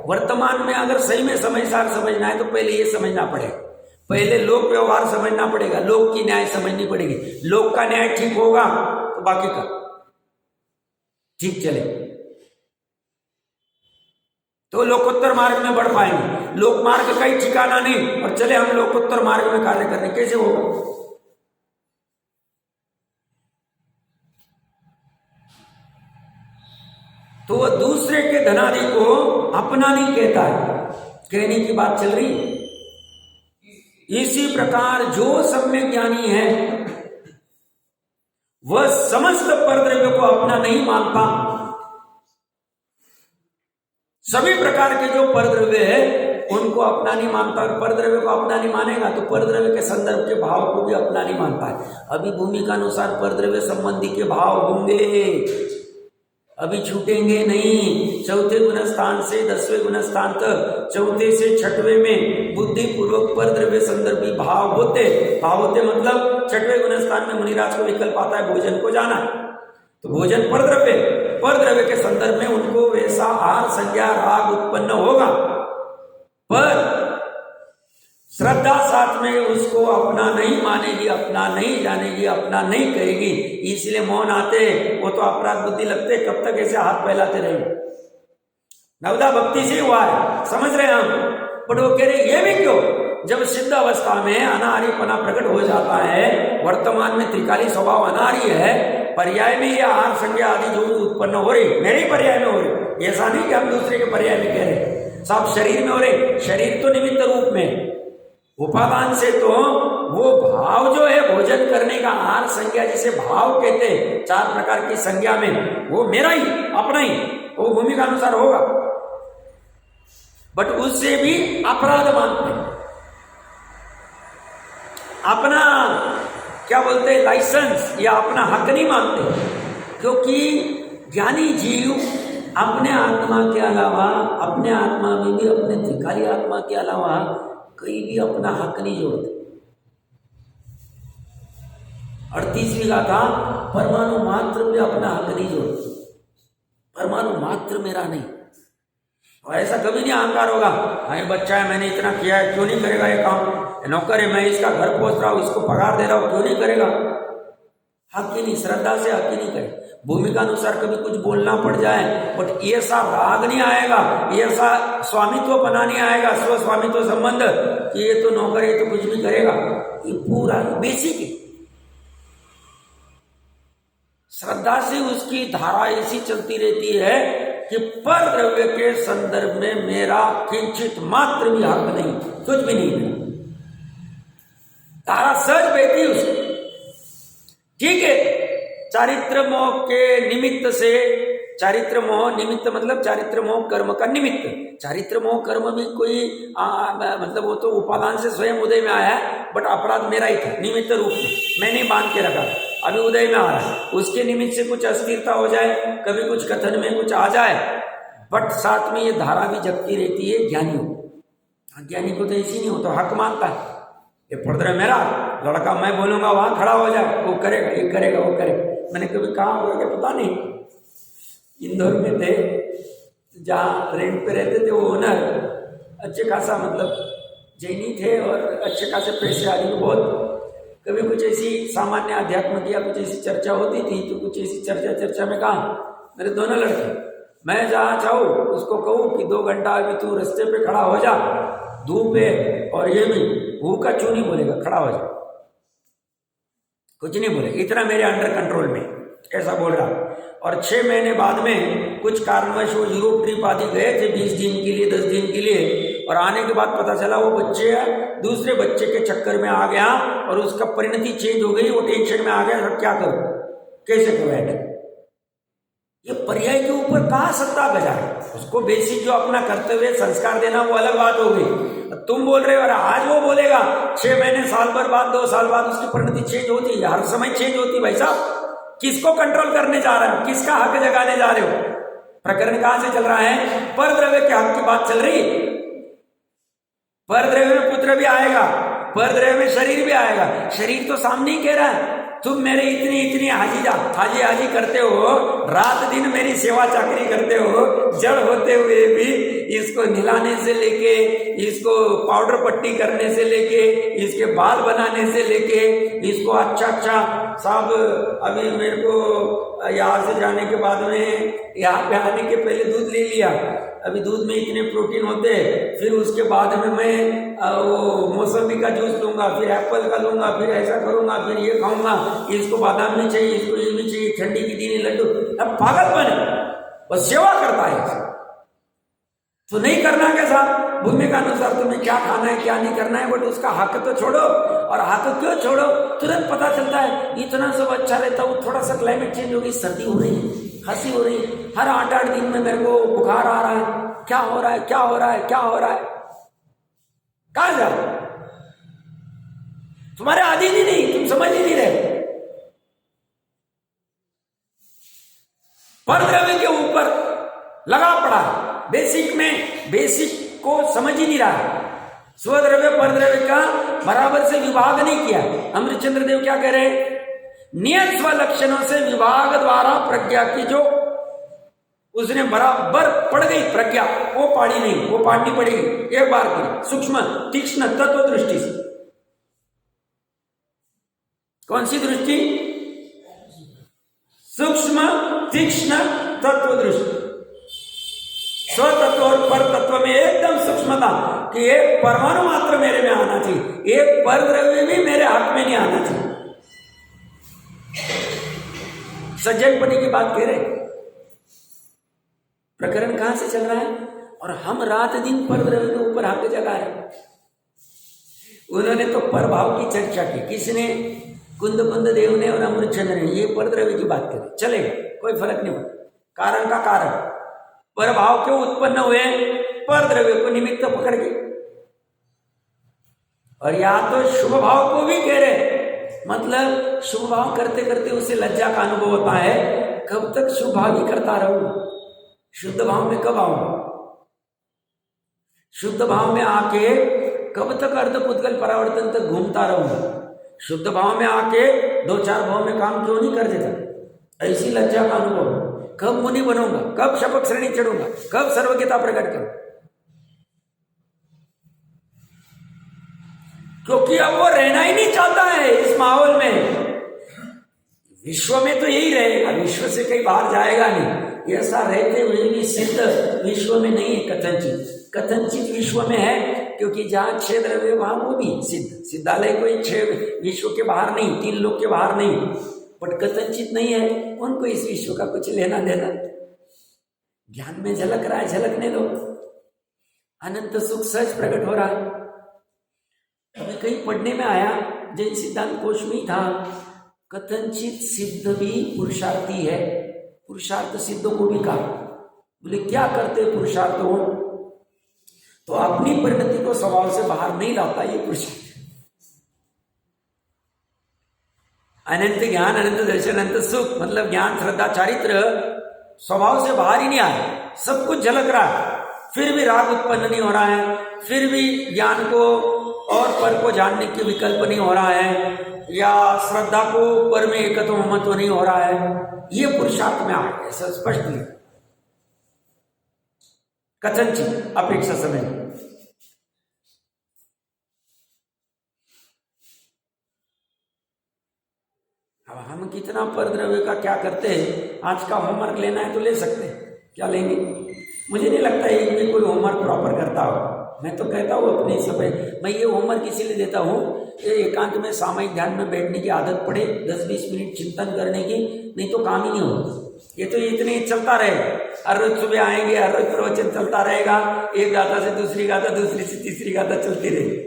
वर्तमान में अगर सही में समझदार समझना है तो पहले ये समझना पड़ेगा, पहले लोक व्यवहार समझना पड़ेगा, लोक की न्याय समझनी पड़ेगी। लोक का न्याय ठीक होगा तो बाकी का ठीक चले, तो लोकोत्तर मार्ग में बढ़ पाएंगे। लोक मार्ग का ही ठिकाना नहीं और चले हम लोकोत्तर मार्ग में कार्य करने, कैसे होगा? तो वह दूसरे के धनादि को अपना नहीं कहता है, कहने की बात चल रही। इसी प्रकार जो सम्यक ज्ञानी है वह समस्त परद्रव्य को अपना नहीं मानता। सभी प्रकार के जो परद्रव्य है उनको अपना नहीं मानता, और परद्रव्य को अपना नहीं मानेगा तो परद्रव्य के संदर्भ के भाव को भी अपना नहीं मानता है। अभी भूमि का अनुसार परद्रव्य संबंधी के भाव होंगे, अभी छूटेंगे नहीं। चौथे गुण स्थान से 10वें गुण स्थान तक, चौथे से 6वें में बुद्धि पूर्वक परद्रव्य संदर्भी भाव होते मतलब 6वें गुण स्थान में मुनिराज को विकल्प आता है भोजन को जाना, तो भोजन परद्रव्य के संदर्भ में उनको वैसा आहार संज्ञा राग उत्पन्न होगा, पर श्रद्धा साथ में उसको अपना नहीं मानेगी, अपना नहीं जानेगी, अपना नहीं कहेगी, इसलिए मौन आते, वो तो अपराध बुद्धि लगते, कब तक ऐसे हाथ फैलाते रहेंगे। नवदा भक्ति से हुआ है, समझ रहे हम, बट वो कह रहे ये भी क्यों? जब सिद्ध अवस्था में अनाहरीपना प्रकट हो जाता है, वर्तमान में त्रिकाली स्वभाव अनाहरी है, पर्याय में ये आहार संज्ञा आदि जो भी उत्पन्न हो रही मेरे ही पर्याय में हो रही, ऐसा नहीं कि हम दूसरे के पर्याय में कह रहे, सब शरीर में हो रहे। शरीर तो निमित्त रूप में, उपादान से तो वो भाव जो है भोजन करने का आहार संज्ञा जिसे भाव कहते हैं, 4 प्रकार की संज्ञा में, वो मेरा ही अपना ही, वो भूमि का अनुसार होगा, बट उससे भी अपराध मानते हैं, अपना क्या बोलते हैं लाइसेंस या अपना हक नहीं मानते, क्योंकि ज्ञानी जीव अपने आत्मा के अलावा, अपने आत्मा में भी अपने त्रिकाली आत्मा के अलावा कहीं भी अपना हक नहीं जोड़ते। 38वीं गाथा, परमाणु मात्र में अपना हक नहीं जोड़ते, परमाणु मात्र मेरा नहीं। और ऐसा कभी नहीं अहंकार होगा, हाँ बच्चा है मैंने इतना किया है क्यों नहीं करेगा ये काम, नौकर है मैं इसका घर पहुंच रहा हूं, इसको पगार दे रहा हूं क्यों नहीं करेगा? हक ही नहीं, श्रद्धा से हक ही नहीं करे। भूमिका अनुसार कभी कुछ बोलना पड़ जाए, बट ऐसा राग नहीं आएगा, ऐसा स्वामित्व बना नहीं आएगा, स्व स्वामित्व संबंध कि ये तो नौकर है तो कुछ भी करेगा, ये पूरा बेसिक है। श्रद्धा से उसकी धारा ऐसी चलती रहती है कि पर द्रव्य के संदर्भ में मेरा किंचित मात्र भी हक नहीं, कुछ भी नहीं है, धारा सहज बहती उसकी। ठीक है, चारित्र मोह के निमित्त से, चारित्र मोह निमित्त मतलब चारित्र मोह कर्म का निमित्त, चारित्र मोह कर्म भी कोई मतलब वो तो उपादान से स्वयं उदय में आया है, बट अपराध मेरा ही था निमित्त रूप में, मैंने बांध के रखा, अभी उदय में आ रहा है, उसके निमित्त से कुछ अस्थिरता हो जाए, कभी कुछ कथन में कुछ आ जाए, बट साथ में ये धारा भी जगती रहती है ज्ञानियों। अज्ञानी को तो ऐसी नहीं हो, तो हक मानता है, ये पर्दा मेरा लड़का, मैं बोलूंगा वहां खड़ा हो जाए, वो करेगा, ये करेगा, वो करेगा। मैंने कभी कहा होगा कि पता नहीं, इंदौर में थे, जहाँ रेंट पे रहते थे, वो ओनर अच्छे खासा मतलब जैनी थे और अच्छे खासे पैसे आदमी बहुत। कभी कुछ ऐसी सामान्य अध्यात्म की या कुछ ऐसी चर्चा होती थी, तो कुछ ऐसी चर्चा में कहा मेरे दोनों लड़के, मैं जहाँ चाहूँ उसको कहूँ कि 2 घंटा अभी तू रास्ते पे खड़ा हो जा, धूप है, और ये भी भू का चू नहीं बोलेगा, खड़ा हो जा, कुछ नहीं बोलेगा, इतना मेरे अंडर कंट्रोल में, ऐसा बोल रहा। और 6 महीने बाद में कुछ कारणवश वो यूरोप ट्रिप आदि गए थे 20 दिन के लिए, 10 दिन के लिए, और आने के बाद पता चला वो बच्चे दूसरे बच्चे के चक्कर में आ गया और उसका परिणति चेंज हो गई, वो टेंशन में आ गया, सब क्या करूं, कैसे करूं हैंडल। ये पर्याय के ऊपर कहाँ सत्ता बजाए, उसको बेसिक जो अपना कर्तव्य संस्कार देना वो अलग बात हो गई। तुम बोल रहे हो और आज वो बोलेगा 6 महीने, साल भर बाद, 2 साल बाद उसकी परिणति चेंज होती है, हर समय चेंज होती है। भाई साहब, किसको कंट्रोल करने जा रहे हो, किसका हक जगाने जा रहे हो? प्रकरण कहां से चल रहा है? पर द्रव्य के हक की बात चल रही है। पर द्रव्य में पुत्र भी आएगा, पर द्रव्य में शरीर भी आएगा। शरीर तो सामने ही कह रहा है, तुम मेरे इतनी हाजी करते हो, रात दिन मेरी सेवा चाकरी करते हो, जड़ होते हुए भी इसको नहलाने से लेके, इसको पाउडर पट्टी करने से लेके, इसके बाल बनाने से लेके, इसको अच्छा साहब, अभी मेरे को यहाँ से जाने के बाद में, यहाँ पे आने के पहले दूध ले लिया, अभी दूध में इतने प्रोटीन होते हैं, फिर उसके बाद में मैं वो मौसमी का जूस लूंगा, फिर एप्पल का लूंगा, फिर ऐसा करूंगा, फिर ये खाऊंगा, इसको बादाम नहीं चाहिए, इसको ये नहीं चाहिए, ठंडी की दीनी लड्डू। अब पागलपन है, बस सेवा करता है। तो नहीं करना कैसा, भूमिका अनुसार तुम्हें क्या खाना है क्या नहीं करना है, बट उसका हक तो छोड़ो। और हक क्यों छोड़ो, तुरंत पता चलता है इतना सब अच्छा रहता है, थोड़ा सा क्लाइमेट चेंज हो गई, सर्दी हो रही है, खांसी हो रही है, हर 8-8 दिन में मेरे को बुखार आ रहा है, क्या हो रहा है, क्या हो रहा है, क्या हो रहा है, कहां जाओ? तुम्हारे आदि नहीं, तुम समझ ही नहीं रहे। पर द्रव्य के ऊपर लगा पड़ा, बेसिक को समझ ही नहीं रहा। स्वद्रव्य पर द्रव्य का बराबर से विभाग नहीं किया। अमृतचंद्र देव क्या कह रहे हैं? नियत स्व लक्षणों से विभाग द्वारा प्रज्ञा की जो उसने बराबर पड़ गई प्रज्ञा, वो पाड़ी नहीं, वो पाड़नी पड़ेगी एक बार की, सूक्ष्म तीक्ष्ण तत्व दृष्टि से। कौन सी दृष्टि? सूक्ष्म तीक्ष्ण तत्व दृष्टि। स्वतत्व और पर तत्व में एकदम सूक्ष्मता कि एक परमाणु मात्र मेरे में आना चाहिए, एक पर द्रव्य भी मेरे हाथ में नहीं आना चाहिए। सज्जनपति की बात कह रहे। प्रकरण कहां से चल रहा है? और हम रात दिन पर द्रव्य के ऊपर हक जगा रहे। उन्होंने तो पर भाव की चर्चा की, किसने? कुंद देव ने और अमृतचंद्र ने। ये पर द्रव्य की बात करें, चलेगा, कोई फर्क नहीं पड़ता। कारण का कारण, पर भाव क्यों उत्पन्न हुए? पर द्रव्य को निमित्त पकड़ के। और या तो शुभ भाव को भी कह रहे, मतलब शुभ भाव करते करते उसे लज्जा का अनुभव होता है। कब तक शुभ भाव ही करता रहूंगा? शुद्ध भाव में कब आऊंगा? शुद्ध भाव में आके कब तक अर्धपुद्गल परावर्तन तक घूमता रहूंगा? शुद्ध भाव में आके 2-4 भाव में काम क्यों नहीं कर देता? ऐसी लज्जा का अनुभव। कब मुनि बनूंगा? कब शपथ श्रेणी चढ़ूंगा? कब सर्वज्ञता प्रकट करूं? क्योंकि अब वो रहना ही नहीं चाहता है इस माहौल में। विश्व में तो यही रहेगा, विश्व से कहीं बाहर जाएगा नहीं। ऐसा रहते हुए भी सिद्ध विश्व में नहीं है, कथनचित विश्व में है, क्योंकि जहां 6 द्रव्य वहां वो भी सिद्ध। सिद्धालय कोई 6 विश्व के बाहर नहीं, 3 लोक के बाहर नहीं, बट कथनचित नहीं है, उनको इस विश्व का कुछ लेना देना। ज्ञान में झलक रहा है, झलकने दो। अनंत सुख सहज प्रकट हो रहा है। अभी कहीं पढ़ने में आया, जैन सिद्धांत कोश में था, कथनचित सिद्ध भी पुरुषार्थी है। पुरुषार्थ सिद्धों को भी कहा। बोले क्या करते पुरुषार्थ हो? तो अपनी परिणति को स्वभाव से बाहर नहीं लाता ये पुरुषार्थ। अनंत ज्ञान, अनंत दर्शन, अनंत सुख, मतलब ज्ञान, श्रद्धा, चारित्र स्वभाव से बाहर ही नहीं आया। सब कुछ झलक रहा है, फिर भी राग उत्पन्न नहीं हो रहा है, फिर भी ज्ञान को और पर को जानने की विकल्प नहीं हो रहा है, या श्रद्धा को पर में एकत्व महत्व नहीं हो रहा है, ये पुरुषार्थ में आ गया। ऐसा स्पष्ट नहीं कथनचित अपेक्षा समय। अब हम कितना परद्रव्य का क्या करते हैं, आज का होमवर्क लेना है तो ले सकते हैं, क्या लेंगे? मुझे नहीं लगता एक भी कोई होमवर्क प्रॉपर करता हो। मैं तो कहता हूँ अपने समय, मैं ये होमवर्क इसीलिए देता हूँ, ये एकांत में सामयिक ध्यान में बैठने की आदत पड़े, 10-20 मिनट चिंतन करने की, नहीं तो काम ही नहीं होगा। ये तो इतने चलता रहेगा, हर रोज सुबह आएंगे, हर रोज प्रवचन चलता रहेगा, एक गाथा से दूसरी गाथा, दूसरी से तीसरी गाथा चलती रहेगी।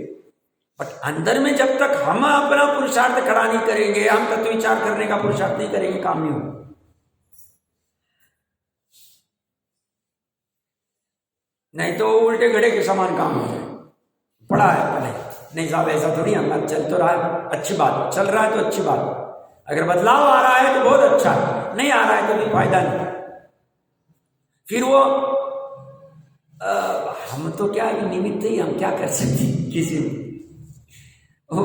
बट अंदर में जब तक हम अपना पुरुषार्थ खड़ा नहीं करेंगे, हम तत्व विचार करने का पुरुषार्थ नहीं करेंगे, काम नहीं होगा। नहीं तो उल्टे घड़े के समान काम हो जाए। पड़ा है पहले, नहीं साहब ऐसा थोड़ी, हम चल तो रहा है, अच्छी बात, चल रहा है तो अच्छी बात, अगर बदलाव आ रहा है तो बहुत अच्छा है, नहीं आ रहा है तो भी फायदा नहीं। फिर वो हम तो क्या निमित्त ही, हम क्या कर सकते किसी में।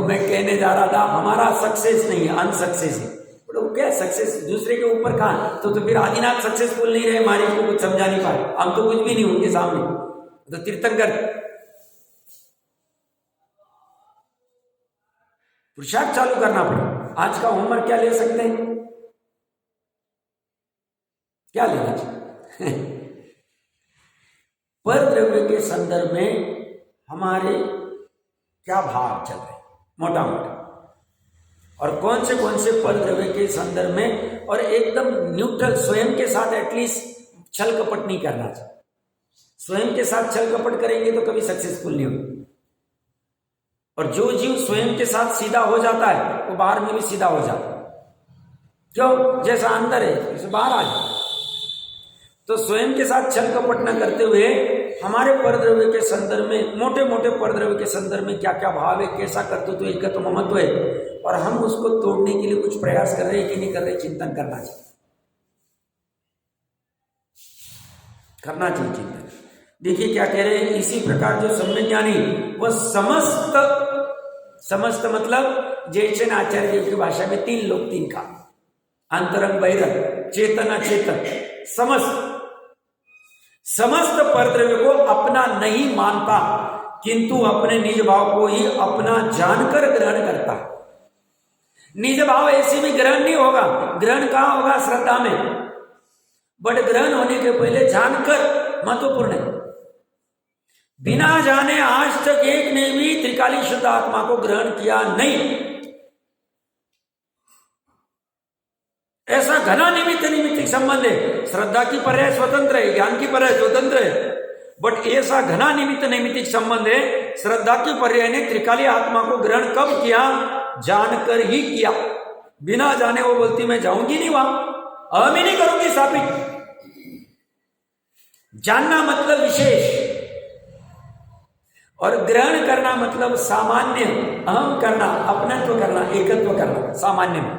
मैं कहने जा रहा था, हमारा सक्सेस नहीं है, अनसक्सेस है। वो क्या सक्सेस दूसरे के ऊपर कहा, तो फिर आदिनाथ सक्सेसफुल नहीं रहे, हमारे को कुछ समझा नहीं पाए, हम तो कुछ भी नहीं उनके सामने, तो तीर्थंकर। पुरुषार्थ चालू करना पड़े। आज का होमवर्क क्या ले सकते हैं, क्या लेना चाहिए? पर द्रव्य के संदर्भ में हमारे क्या भाव चल रहे, मोटा मोटा, और कौन से पर द्रव्य के संदर्भ में, और एकदम न्यूट्रल, स्वयं के साथ एटलीस्ट छल कपट नहीं करना चाहिए। स्वयं के साथ छल कपट करेंगे तो कभी सक्सेसफुल नहीं होगा। और जो जीव स्वयं के साथ सीधा हो जाता है वो बाहर में भी सीधा हो जाता है। क्यों? जैसा अंदर है वैसे बाहर आ जाए। तो स्वयं के साथ छल कपट न करते हुए हमारे परद्रव्य के संदर्भ में, मोटे मोटे परद्रव्य के संदर्भ में क्या क्या भाव है, कैसा कर्तृत्व, एकत्व महत्व है, और हम उसको तोड़ने के लिए कुछ प्रयास कर रहे हैं कि नहीं कर रहे, चिंतन करना चाहिए, करना चाहिए चिंतन। देखिए क्या कह रहे हैं, इसी प्रकार जो सम्यक ज्ञानी वह समस्त मतलब जयचंद आचार्य देव की भाषा में 3 लोग, 3 का अंतरंग बहिरंग, चेतन अचेतन, समस्त परद्रव्य को अपना नहीं मानता, किंतु अपने निज भाव को ही अपना जानकर ग्रहण करता। निज भाव ऐसे भी ग्रहण नहीं होगा, ग्रहण कहां होगा? श्रद्धा में। बट ग्रहण होने के पहले जानकर महत्वपूर्ण है। बिना जाने आज तक एक ने भी त्रिकाली शुद्ध आत्मा को ग्रहण किया नहीं। ऐसा घना निमित्तिक संबंध है। श्रद्धा की पर्याय स्वतंत्र है, ज्ञान की पर्याय स्वतंत्र है, बट ऐसा घना निमित्तिक संबंध है। श्रद्धा की पर्याय ने त्रिकाली आत्मा को ग्रहण कब किया? जानकर ही किया। बिना जाने वो बोलती मैं जाऊंगी नहीं वहां, अहम ही नहीं करूंगी स्थापित। जानना मतलब विशेष, और ग्रहण करना मतलब सामान्य, अहम करना, अपनत्व करना, एकत्व करना सामान्य में।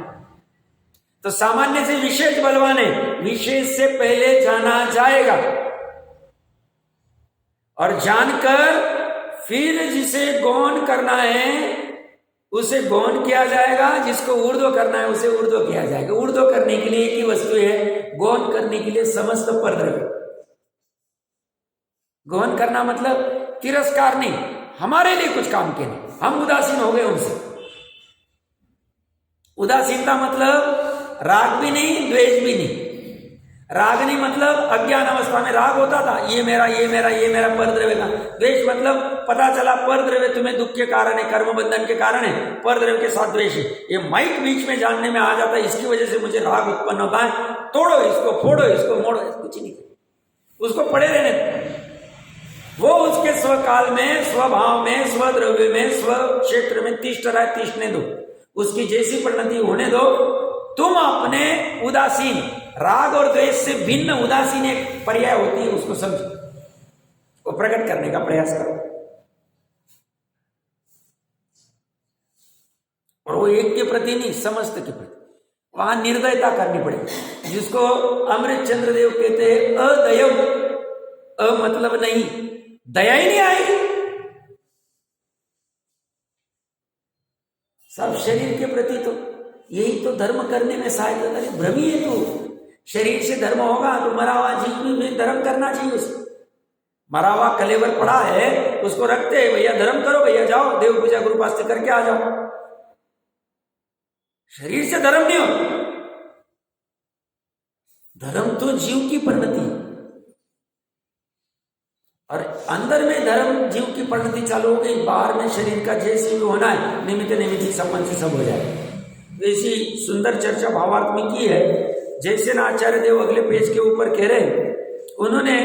तो सामान्य से विशेष बलवान है, विशेष से पहले जाना जाएगा, और जानकर फिर जिसे गौण करना है उसे गौण किया जाएगा, जिसको ऊर्ध्व करना है उसे ऊर्ध्व किया जाएगा। ऊर्ध्व करने के लिए एक ही वस्तु है, गौण करने के लिए समस्त परद्रव्य। गौण करना मतलब तिरस्कार नहीं, हमारे लिए कुछ काम के नहीं, हम उदासीन हो गए उनसे। उदासीनता मतलब राग भी नहीं, द्वेष भी नहीं। राग नहीं मतलब अज्ञान अवस्था में राग होता था, ये मेरा ये मेरा ये मेरा परद्रव्य का। द्वेष मतलब पता चला परद्रव्य तुम्हें दुख के कारण है, कर्म बंधन के कारण है, परद्रव्य के साथ द्वेष है। ये माइक बीच में जानने में आ जाता है, इसकी वजह से मुझे राग उत्पन्न होता है, तोड़ो इसको, फोड़ो इसको, मोड़ो, कुछ नहीं, उसको पड़े रहने। वो उसके स्वकाल में, स्वभाव में, स्वद्रव्य में, स्व क्षेत्र में तिष्ठ रहा है, तिष्ठने दो, उसकी जैसी परिणति होने दो। तुम अपने उदासीन, राग और द्वेष से भिन्न उदासीन एक पर्याय होती है, उसको समझो, वो प्रकट करने का प्रयास करो। और वो एक के प्रति नहीं, समस्त के प्रति वहां निर्दयता करनी पड़ेगी, जिसको अमृत चंद्र देव कहते हैं अदयम। मतलब नहीं, दया ही नहीं आई। सब शरीर के प्रति तो यही तो धर्म करने में सहायता करे। भ्रमी है तू, शरीर से धर्म होगा तो मरा हुआ जीव में धर्म करना चाहिए उसे। मरा हुआ कलेवर पड़ा है उसको रखते हैं, भैया धर्म करो, भैया जाओ देव पूजा गुरु पास्ते करके आ जाओ। शरीर से धर्म नहीं हो। धर्म तो जीव की परिणति, और अंदर में धर्म जीव की परिणति चालू हो गई, बाहर में शरीर का जैसे भी होना है निमित्त निमित्त संबंध से सब हो जाए। ऐसी सुंदर चर्चा भावार्थ में की है। जैसे ना आचार्य देव अगले पेज के ऊपर कह रहे हैं, उन्होंने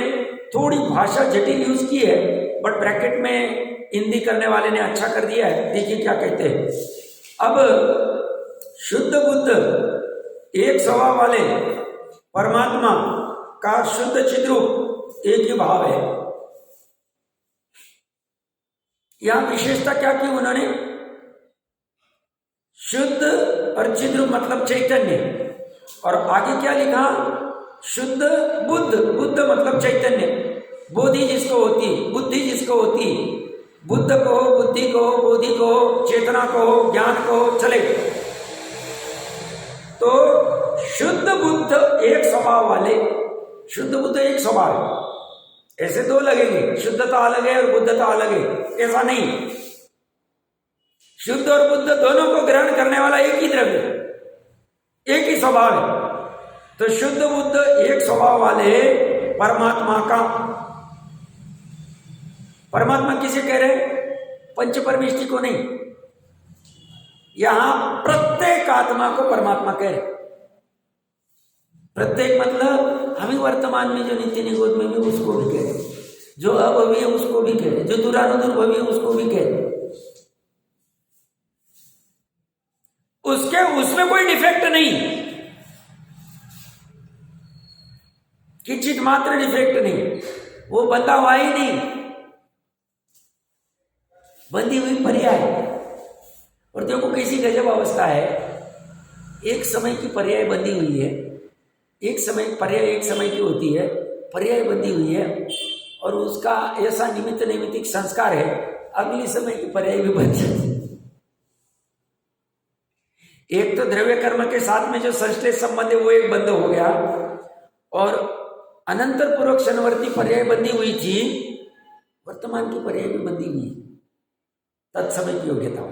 थोड़ी भाषा जटिल यूज की है, बट ब्रैकेट में हिंदी करने वाले ने अच्छा कर दिया है। देखिए क्या कहते हैं। अब शुद्ध बुद्ध एक स्वभाव वाले परमात्मा का शुद्ध चिद्रूप एक ही भाव है। यहां विशेषता क्या की उन्होंने, शुद्ध और चिद्रूप मतलब चैतन्य, और आगे क्या लिखा, शुद्ध बुद्ध, बुद्ध मतलब चैतन्य, बोधि जिसको होती, बुद्धि जिसको होती, बुद्ध को, बुद्धि को, बोधि को, चेतना को, ज्ञान को, चले। तो शुद्ध बुद्ध एक स्वभाव वाले, शुद्ध बुद्ध एक स्वभाव। ऐसे दो लगेंगे, शुद्धता अलग है और बुद्धता अलग है, ऐसा नहीं। शुद्ध और बुद्ध दोनों को ग्रहण करने वाला एक ही द्रव्य, एक ही स्वभाव है। तो शुद्ध बुद्ध एक स्वभाव वाले परमात्मा का, परमात्मा किसे कह रहे हैं, पंच परमेष्टि को नहीं, यहां प्रत्येक आत्मा को परमात्मा कह रहे। प्रत्येक मतलब हमें वर्तमान में जो नित्य निगोद में भी उसको भी कह रहे, जो अभवी है उसको भी कह रहे, जो दुरानुदुर्भवी है उसको भी कह रहे। उसके उसमें कोई डिफेक्ट नहीं, किंचित मात्र डिफेक्ट नहीं, वो बंधा हुआ ही नहीं, बंधी हुई पर्याय। और देखो कैसी गजब अवस्था है, एक समय की पर्याय बंधी हुई है, एक समय पर्याय एक समय की होती है, पर्याय बंधी हुई है, और उसका ऐसा निमित्त नैमित्तिक संस्कार है, अगली समय की पर्याय भी बन जाती है। एक तो द्रव्य कर्म के साथ में जो संश्लेष संबंध है वो एक बंध हो गया, और अनंतर पूर्वक क्षणवर्ती पर्याय बंधी हुई थी, वर्तमान की पर्याय भी बंधी हुई तत्समय की योग्यता।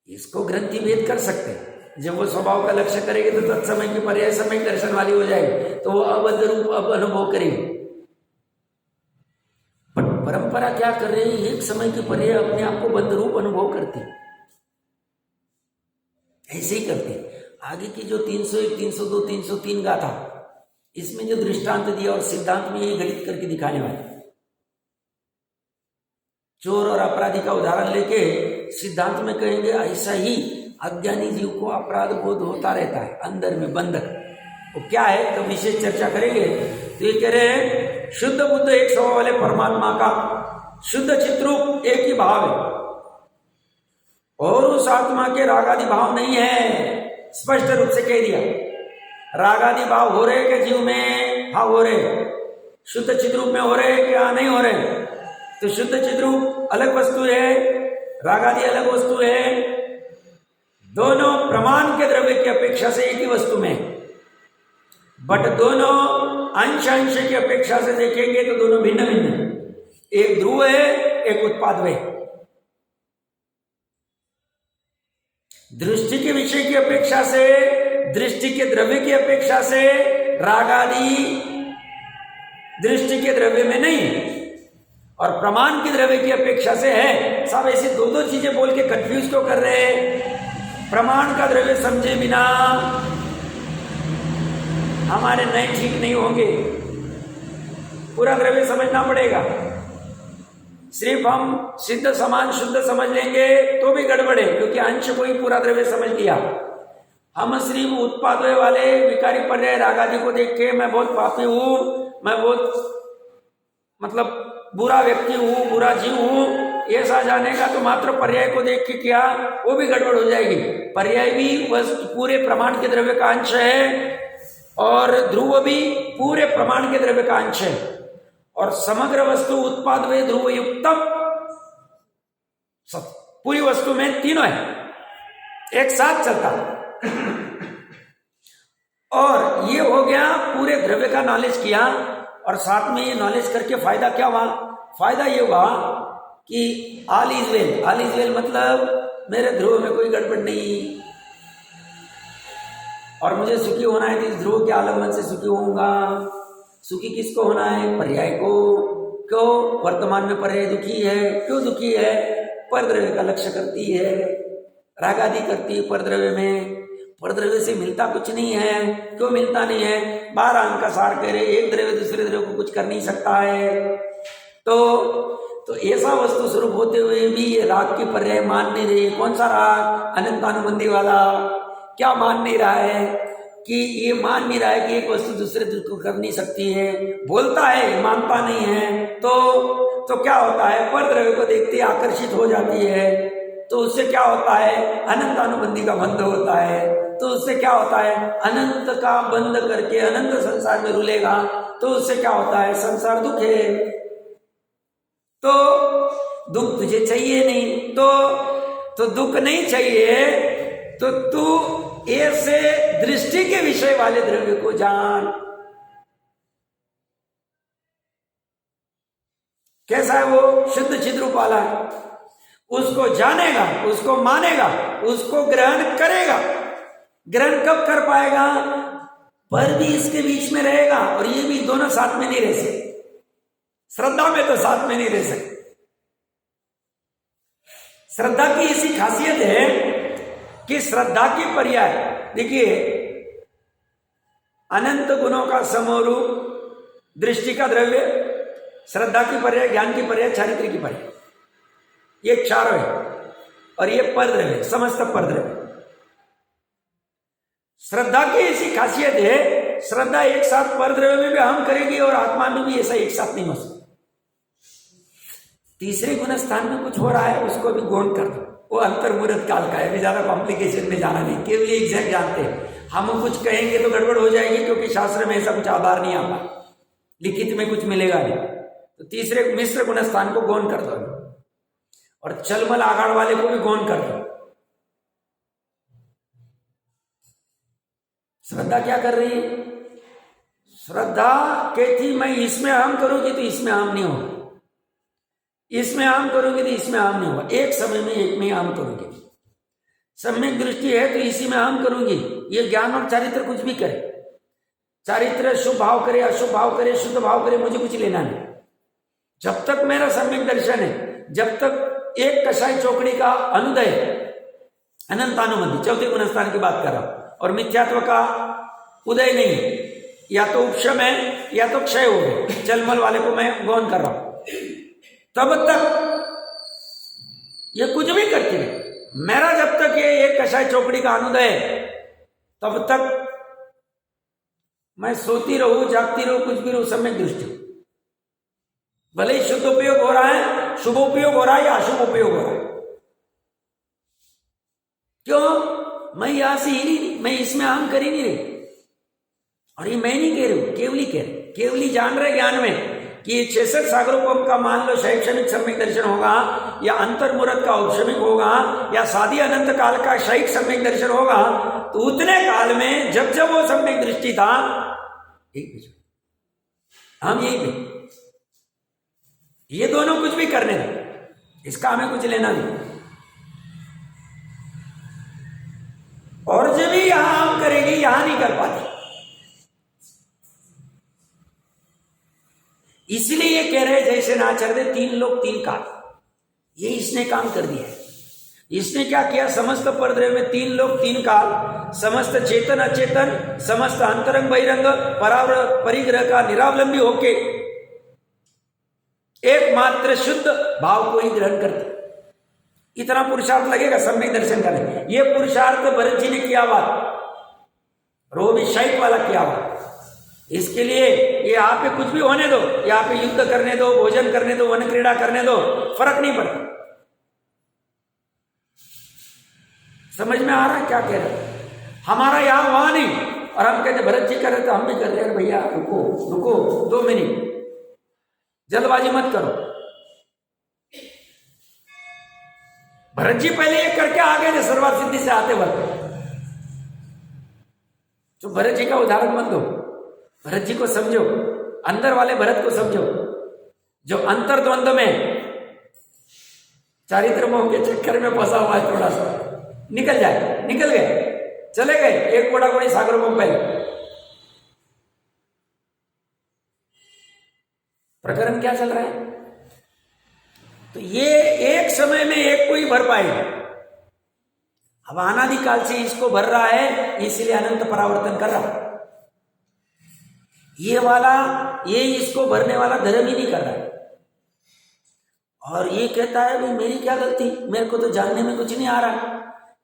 इसको ग्रंथि भेद कर सकते हैं, जब वो स्वभाव का लक्ष्य करेंगे तो तत्समय की पर्याय समय दर्शन वाली हो जाएगी, तो वो अबद्ध रूप अब अनुभव करेंगे। बट परंपरा क्या कर रही है, एक समय की पर्याय अपने आप को बद्ध रूप अनुभव करती, ऐसे ही करते। आगे की जो 301, 302, 303 गाथा, इसमें जो दृष्टांत दिया और सिद्धांत में ये गणित करके दिखाने वाले, चोर और अपराधी का उदाहरण लेके सिद्धांत में कहेंगे ऐसा ही अज्ञानी जीव को अपराध बोध होता रहता है अंदर में बंधक, वो क्या है तो विशेष चर्चा करेंगे। तो ये कह रहे हैं शुद्ध बुद्ध एक स्वभाव वाले परमात्मा का शुद्ध चित्रूप एक ही भाव है, और उस आत्मा के रागादि भाव नहीं है। स्पष्ट रूप से कह दिया, रागादि भाव हो रहे के जीव में, हाँ हो रहे, शुद्ध चिद्रूप में हो रहे क्या नहीं हो रहे। तो शुद्ध चिद्रूप अलग वस्तु है, रागादि अलग वस्तु है, दोनों प्रमाण के द्रव्य की अपेक्षा से एक ही वस्तु में, बट दोनों अंश अंश की अपेक्षा से देखेंगे तो दोनों भिन्न भिन्न, एक ध्रुव है एक उत्पाद है। दृष्टि के विषय की अपेक्षा से, दृष्टि के द्रव्य की अपेक्षा से, रागादि दृष्टि के द्रव्य में नहीं, और प्रमाण की द्रव्य की अपेक्षा से है। सब ऐसी दो दो चीजें बोल के कंफ्यूज क्यों कर रहे हैं। प्रमाण का द्रव्य समझे बिना हमारे नए ठीक नहीं होंगे, पूरा द्रव्य समझना पड़ेगा। सिर्फ हम सिद्ध समान शुद्ध समझ लेंगे तो भी गड़बड़ है, क्योंकि अंश को ही पूरा द्रव्य समझ लिया। हम सिर्फ उत्पाद वाले विकारी पर्याय रागादि को देख के मैं बहुत पापी हूं, मैं बहुत मतलब बुरा व्यक्ति हूं, बुरा जीव हूं, ऐसा जानेगा तो मात्र पर्याय को देख के क्या, वो भी गड़बड़ हो जाएगी। पर्याय भी बस पूरे प्रमाण के द्रव्य का अंश है, और ध्रुव भी पूरे प्रमाण के द्रव्य का अंश है। और समग्र वस्तु उत्पाद वे ध्रुव युक्तम, पूरी वस्तु में तीनों है, एक साथ चलता। और ये हो गया, पूरे द्रव्य का नॉलेज किया, और साथ में ये नॉलेज करके फायदा क्या हुआ? फायदा ये हुआ कि all is well. All is well मतलब मेरे ध्रुव में कोई गड़बड़ नहीं, और मुझे सुखी होना है तो इस ध्रुव के आलम्बन से सुखी होऊंगा। सुखी किसको होना है? पर्याय को। क्यों? वर्तमान में पर्याय दुखी है। क्यों दुखी है? परद्रव्य का लक्ष्य करती है, रागादि करती है परद्रव्य में। परद्रव्य से मिलता कुछ नहीं है। क्यों मिलता नहीं है? 12 अंक का सार कह रहे, एक द्रव्य दूसरे द्रव्य को कुछ कर नहीं सकता है। तो ऐसा वस्तु स्वरूप होते हुए भी ये राग की पर्याय मान नहीं रही। कौन सा राग? अनंतानुबंधी वाला। क्या मान नहीं रहा है? कि ये मान नहीं रहा है कि एक वस्तु दूसरे को कर नहीं सकती है। बोलता है, मानता नहीं है। तो क्या होता है? परद्रव्य को देखते आकर्षित हो जाती है। तो उससे क्या होता है? अनंत अनुबंधी का बंध होता है। तो उससे क्या होता है? अनंत का बंध करके अनंत संसार में रुलेगा। तो उससे क्या होता है? संसार दुख है। तो दुख तुझे चाहिए नहीं, तो दुख नहीं चाहिए, तो तू ऐसे दृष्टि के विषय वाले द्रव्य को जान। कैसा है वो? शुद्ध चिद्रूप वाला है। उसको जानेगा, उसको मानेगा, उसको ग्रहण करेगा। ग्रहण कब कर पाएगा? पर भी इसके बीच में रहेगा, और ये भी दोनों साथ में नहीं रह सकते। श्रद्धा में तो साथ में नहीं रह सकते। श्रद्धा की ऐसी खासियत है कि श्रद्धा की पर्याय, देखिए, अनंत गुणों का समरूप दृष्टि का द्रव्य, श्रद्धा की पर्याय, ज्ञान की पर्याय, चारित्र की पर्याय, ये चारों है। और ये परद्रव्य, समस्त परद्रव्य। श्रद्धा की ऐसी खासियत है, श्रद्धा एक साथ परद्रव्य में भी हम करेगी और आत्मा में भी ऐसा एक साथ नहीं हो सकता। तीसरे गुण स्थान में कुछ हो रहा है, उसको भी गौण कर दो। वो अंतर्मुहूर्त काल का है, अभी ज्यादा कॉम्प्लिकेशन में जाना नहीं, केवल एग्जैक्ट जानते हैं। हम कुछ कहेंगे तो गड़बड़ हो जाएगी, क्योंकि शास्त्र में ऐसा कुछ आधार नहीं आता, लिखित में कुछ मिलेगा नहीं। तो तीसरे मिश्र गुण स्थान को गौण कर दो, और चलमल आगाड़ वाले को भी गौण कर दो। श्रद्धा क्या कर रही है? श्रद्धा कहती मैं इसमें हम करूंगी तो इसमें हम नहीं होगा, इसमें आम करोगे तो इसमें आम नहीं होगा, एक समय में एक में आम करोगे। सम्यक दृष्टि है तो इसी में आम करूंगी। ये ज्ञान और चारित्र कुछ भी करे, चारित्र शुभ भाव करे, अशुभ भाव करे, शुद्ध भाव करे, मुझे कुछ लेना नहीं। जब तक मेरा सम्यक दर्शन है, जब तक एक कषाय चौकड़ी का अनुदय, अनंतानुबंधी, चौथे गुणस्थान की बात कर रहा हूं, और मिथ्यात्व का उदय नहीं, या तो उपशम है या तो क्षय हो गए, चलमल वाले को मैं गौण कर रहा हूं, तब तक ये कुछ भी करती है। मेरा जब तक ये एक कषाय चौकड़ी का अनुदय है, तब तक मैं सोती रहूं, जागती रहूं, कुछ भी रहूं, सम्यक दृष्टि। भले ही शुद्ध उपयोग हो रहा है, शुभ उपयोग हो रहा है या अशुभ उपयोग हो रहा है। क्यों? मैं यहां से ही नहीं, मैं इसमें आम कर ही नहीं रही। और ये मैं नहीं कह रही हूं, केवली कह रही। केवली जान रहे ज्ञान में कि 66 सागरोपम का मान लो शैक्षणिक सम्यक दर्शन होगा, या अंतर्मुहूर्त का औपशमिक होगा, या साधी अनंत काल का शैक सम्यक दर्शन होगा, तो उतने काल में जब जब वो सम्यक दृष्टि था, हम यही पे, ये दोनों कुछ भी करने दो, इसका हमें कुछ लेना नहीं। और जब भी यहां हम करेंगे, यहां नहीं कर पाते। इसलिए ये कह रहे जैसे नाचर दे 3 लोक 3 काल, ये इसने काम कर दिया है। इसने क्या किया? समस्त परद्रव्य में 3 लोक 3 काल, समस्त चेतन अचेतन, समस्त अंतरंग बहिरंग परिग्रह का निरावलंबी होके एकमात्र शुद्ध भाव को ही ग्रहण करते। इतना पुरुषार्थ लगेगा सम्यक दर्शन करने। ये पुरुषार्थ भरत जी ने किया हुआ, रोभिषेक वाला किया हुआ। इसके लिए ये यहाँ पे कुछ भी होने दो, यहाँ पे युद्ध करने दो, भोजन करने दो, वन क्रीड़ा करने दो, फर्क नहीं पड़ता। समझ में आ रहा है क्या कह रहे? हमारा यहाँ वहां नहीं, और हम कहते भरत जी कर रहे तो हम भी कर रहे हैं। भैया रुको रुको 2 मिनट, जल्दबाजी मत करो। भरत जी पहले ये करके आ गए थे सर्वार्थ सिद्धि से आते वक्त। तो भरत जी का उदाहरण मत दो, भरत जी को समझो, अंदर वाले भरत को समझो, जो अंतर द्वंद्व में चारित्र मोह के चक्कर में फंसा हुआ है, थोड़ा सा निकल जाए, निकल गए, चले गए एक घोड़ा घोड़ी सागरों में पहले। प्रकरण क्या चल रहा है? तो ये एक समय में एक को ही भर पाएगा। अब अनादिकाल से इसको भर रहा है, इसलिए अनंत परावर्तन कर रहा है। ये इसको भरने वाला धर्म ही नहीं कर रहा है। और ये कहता है भाई मेरी क्या गलती, मेरे को तो जानने में कुछ नहीं आ रहा,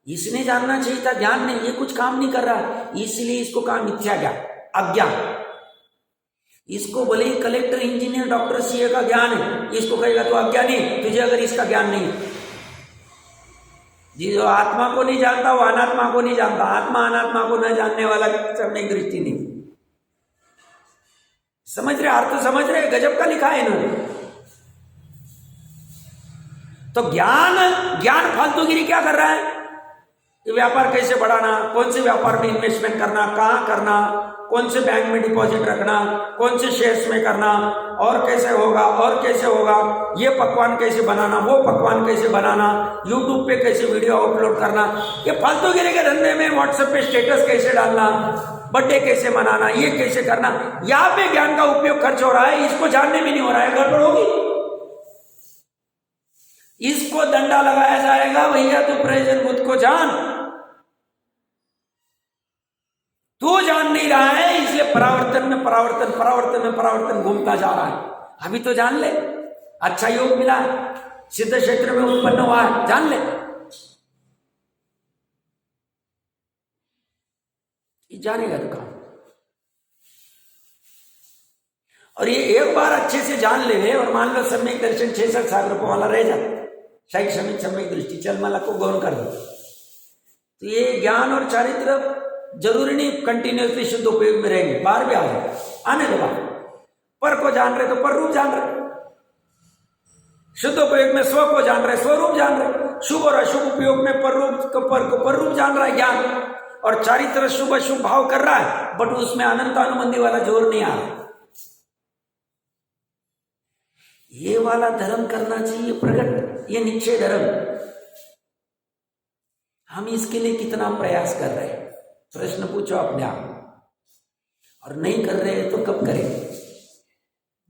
इसने जानना चाहिए था, ज्ञान नहीं, ये कुछ काम नहीं कर रहा, इसलिए इसको कहा मिथ्या ज्ञान, अज्ञान। इसको भले ही कलेक्टर, इंजीनियर, डॉक्टर, सीए का ज्ञान है, इसको कहेगा तो अज्ञानी, तुझे अगर इसका ज्ञान नहीं है। जी जो आत्मा को नहीं जानता वो अनात्मा को नहीं जानता, आत्मा अनात्मा को न जानने वाला सबने दृष्टि नहीं। समझ रहे, अर्थ समझ रहे, गजब का लिखा है इन्होंने। तो ज्ञान फालतूगिरी क्या कर रहा है कि व्यापार कैसे बढ़ाना, कौन से व्यापार में इन्वेस्टमेंट करना, कहां करना, कौन से बैंक में डिपॉजिट रखना, कौन से शेयर्स में करना, और कैसे होगा, और कैसे होगा, ये पकवान कैसे बनाना, वो पकवान कैसे बनाना, यूट्यूब पे कैसे वीडियो अपलोड करना, ये फालतूगिरी के धंधे में व्हाट्सएप पे स्टेटस कैसे डालना, बर्थडे कैसे मनाना, ये कैसे करना, यहाँ पे ज्ञान का उपयोग खर्च हो रहा है, इसको जानने में नहीं हो रहा है, गड़बड़ होगी। इसको डंडा लगाया जाएगा, भैया तू प्रयोजन बुद्ध को जान, तू जान नहीं रहा है, इसलिए परावर्तन घूमता जा रहा है। अभी तो जान ले, अच्छा योग मिला है, सिद्ध क्षेत्र में उत्पन्न हुआ है, जान ले। ये जानेगा तो काम। और ये एक बार अच्छे से जान ले, और मान लो सम्यक दर्शन 6 साल रुपये वाला रह जाता, शैक्षणिक सम्यक दृष्टि चलमला को गौन कर दो, तो ये ज्ञान और चारित्र जरूरी नहीं कंटिन्यूसली शुद्ध उपयोग में रहेंगे, बाहर भी आ जाए, आने दो बाहर। पर को जान रहे तो पर रूप जान रहे, शुद्ध उपयोग में स्व को जान रहे, स्वरूप जान रहे, शुभ और अशुभ उपयोग में पर रूप जान रहा है ज्ञान, और चारित्र शुभ अशुभ भाव कर रहा है, बट उसमें अनंत अनुबंधी वाला जोर नहीं आ रहा। ये वाला धर्म करना चाहिए प्रकट, ये निश्चय धर्म। हम इसके लिए कितना प्रयास कर रहे हैं, प्रश्न पूछो अपने आप। और नहीं कर रहे तो कब करें?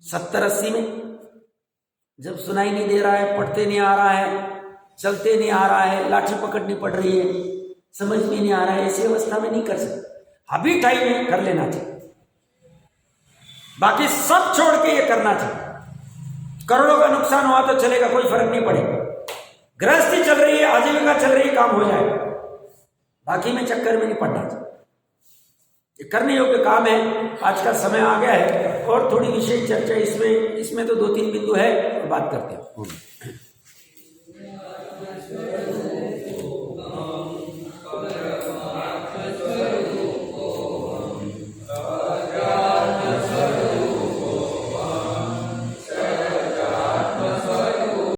70-80 में जब सुनाई नहीं दे रहा है, पढ़ते नहीं आ रहा है, चलते नहीं आ रहा है, लाठी पकड़नी पड़ रही है, समझ में नहीं आ रहा है, ऐसी अवस्था में नहीं कर सकते। अभी टाइम है, कर लेना चाहिए, बाकी सब छोड़ के ये करना चाहिए। करोड़ों का नुकसान हुआ तो चलेगा, कोई फर्क नहीं पड़ेगा। गृहस्थी चल रही है, आजीविका चल रही है, काम हो जाएगा, बाकी में चक्कर में नहीं पड़ना चाहिए। ये करने योग्य काम है। आज का समय आ गया है और थोड़ी विशेष चर्चा इसमें तो 2-3 बिंदु है, और बात करते हैं।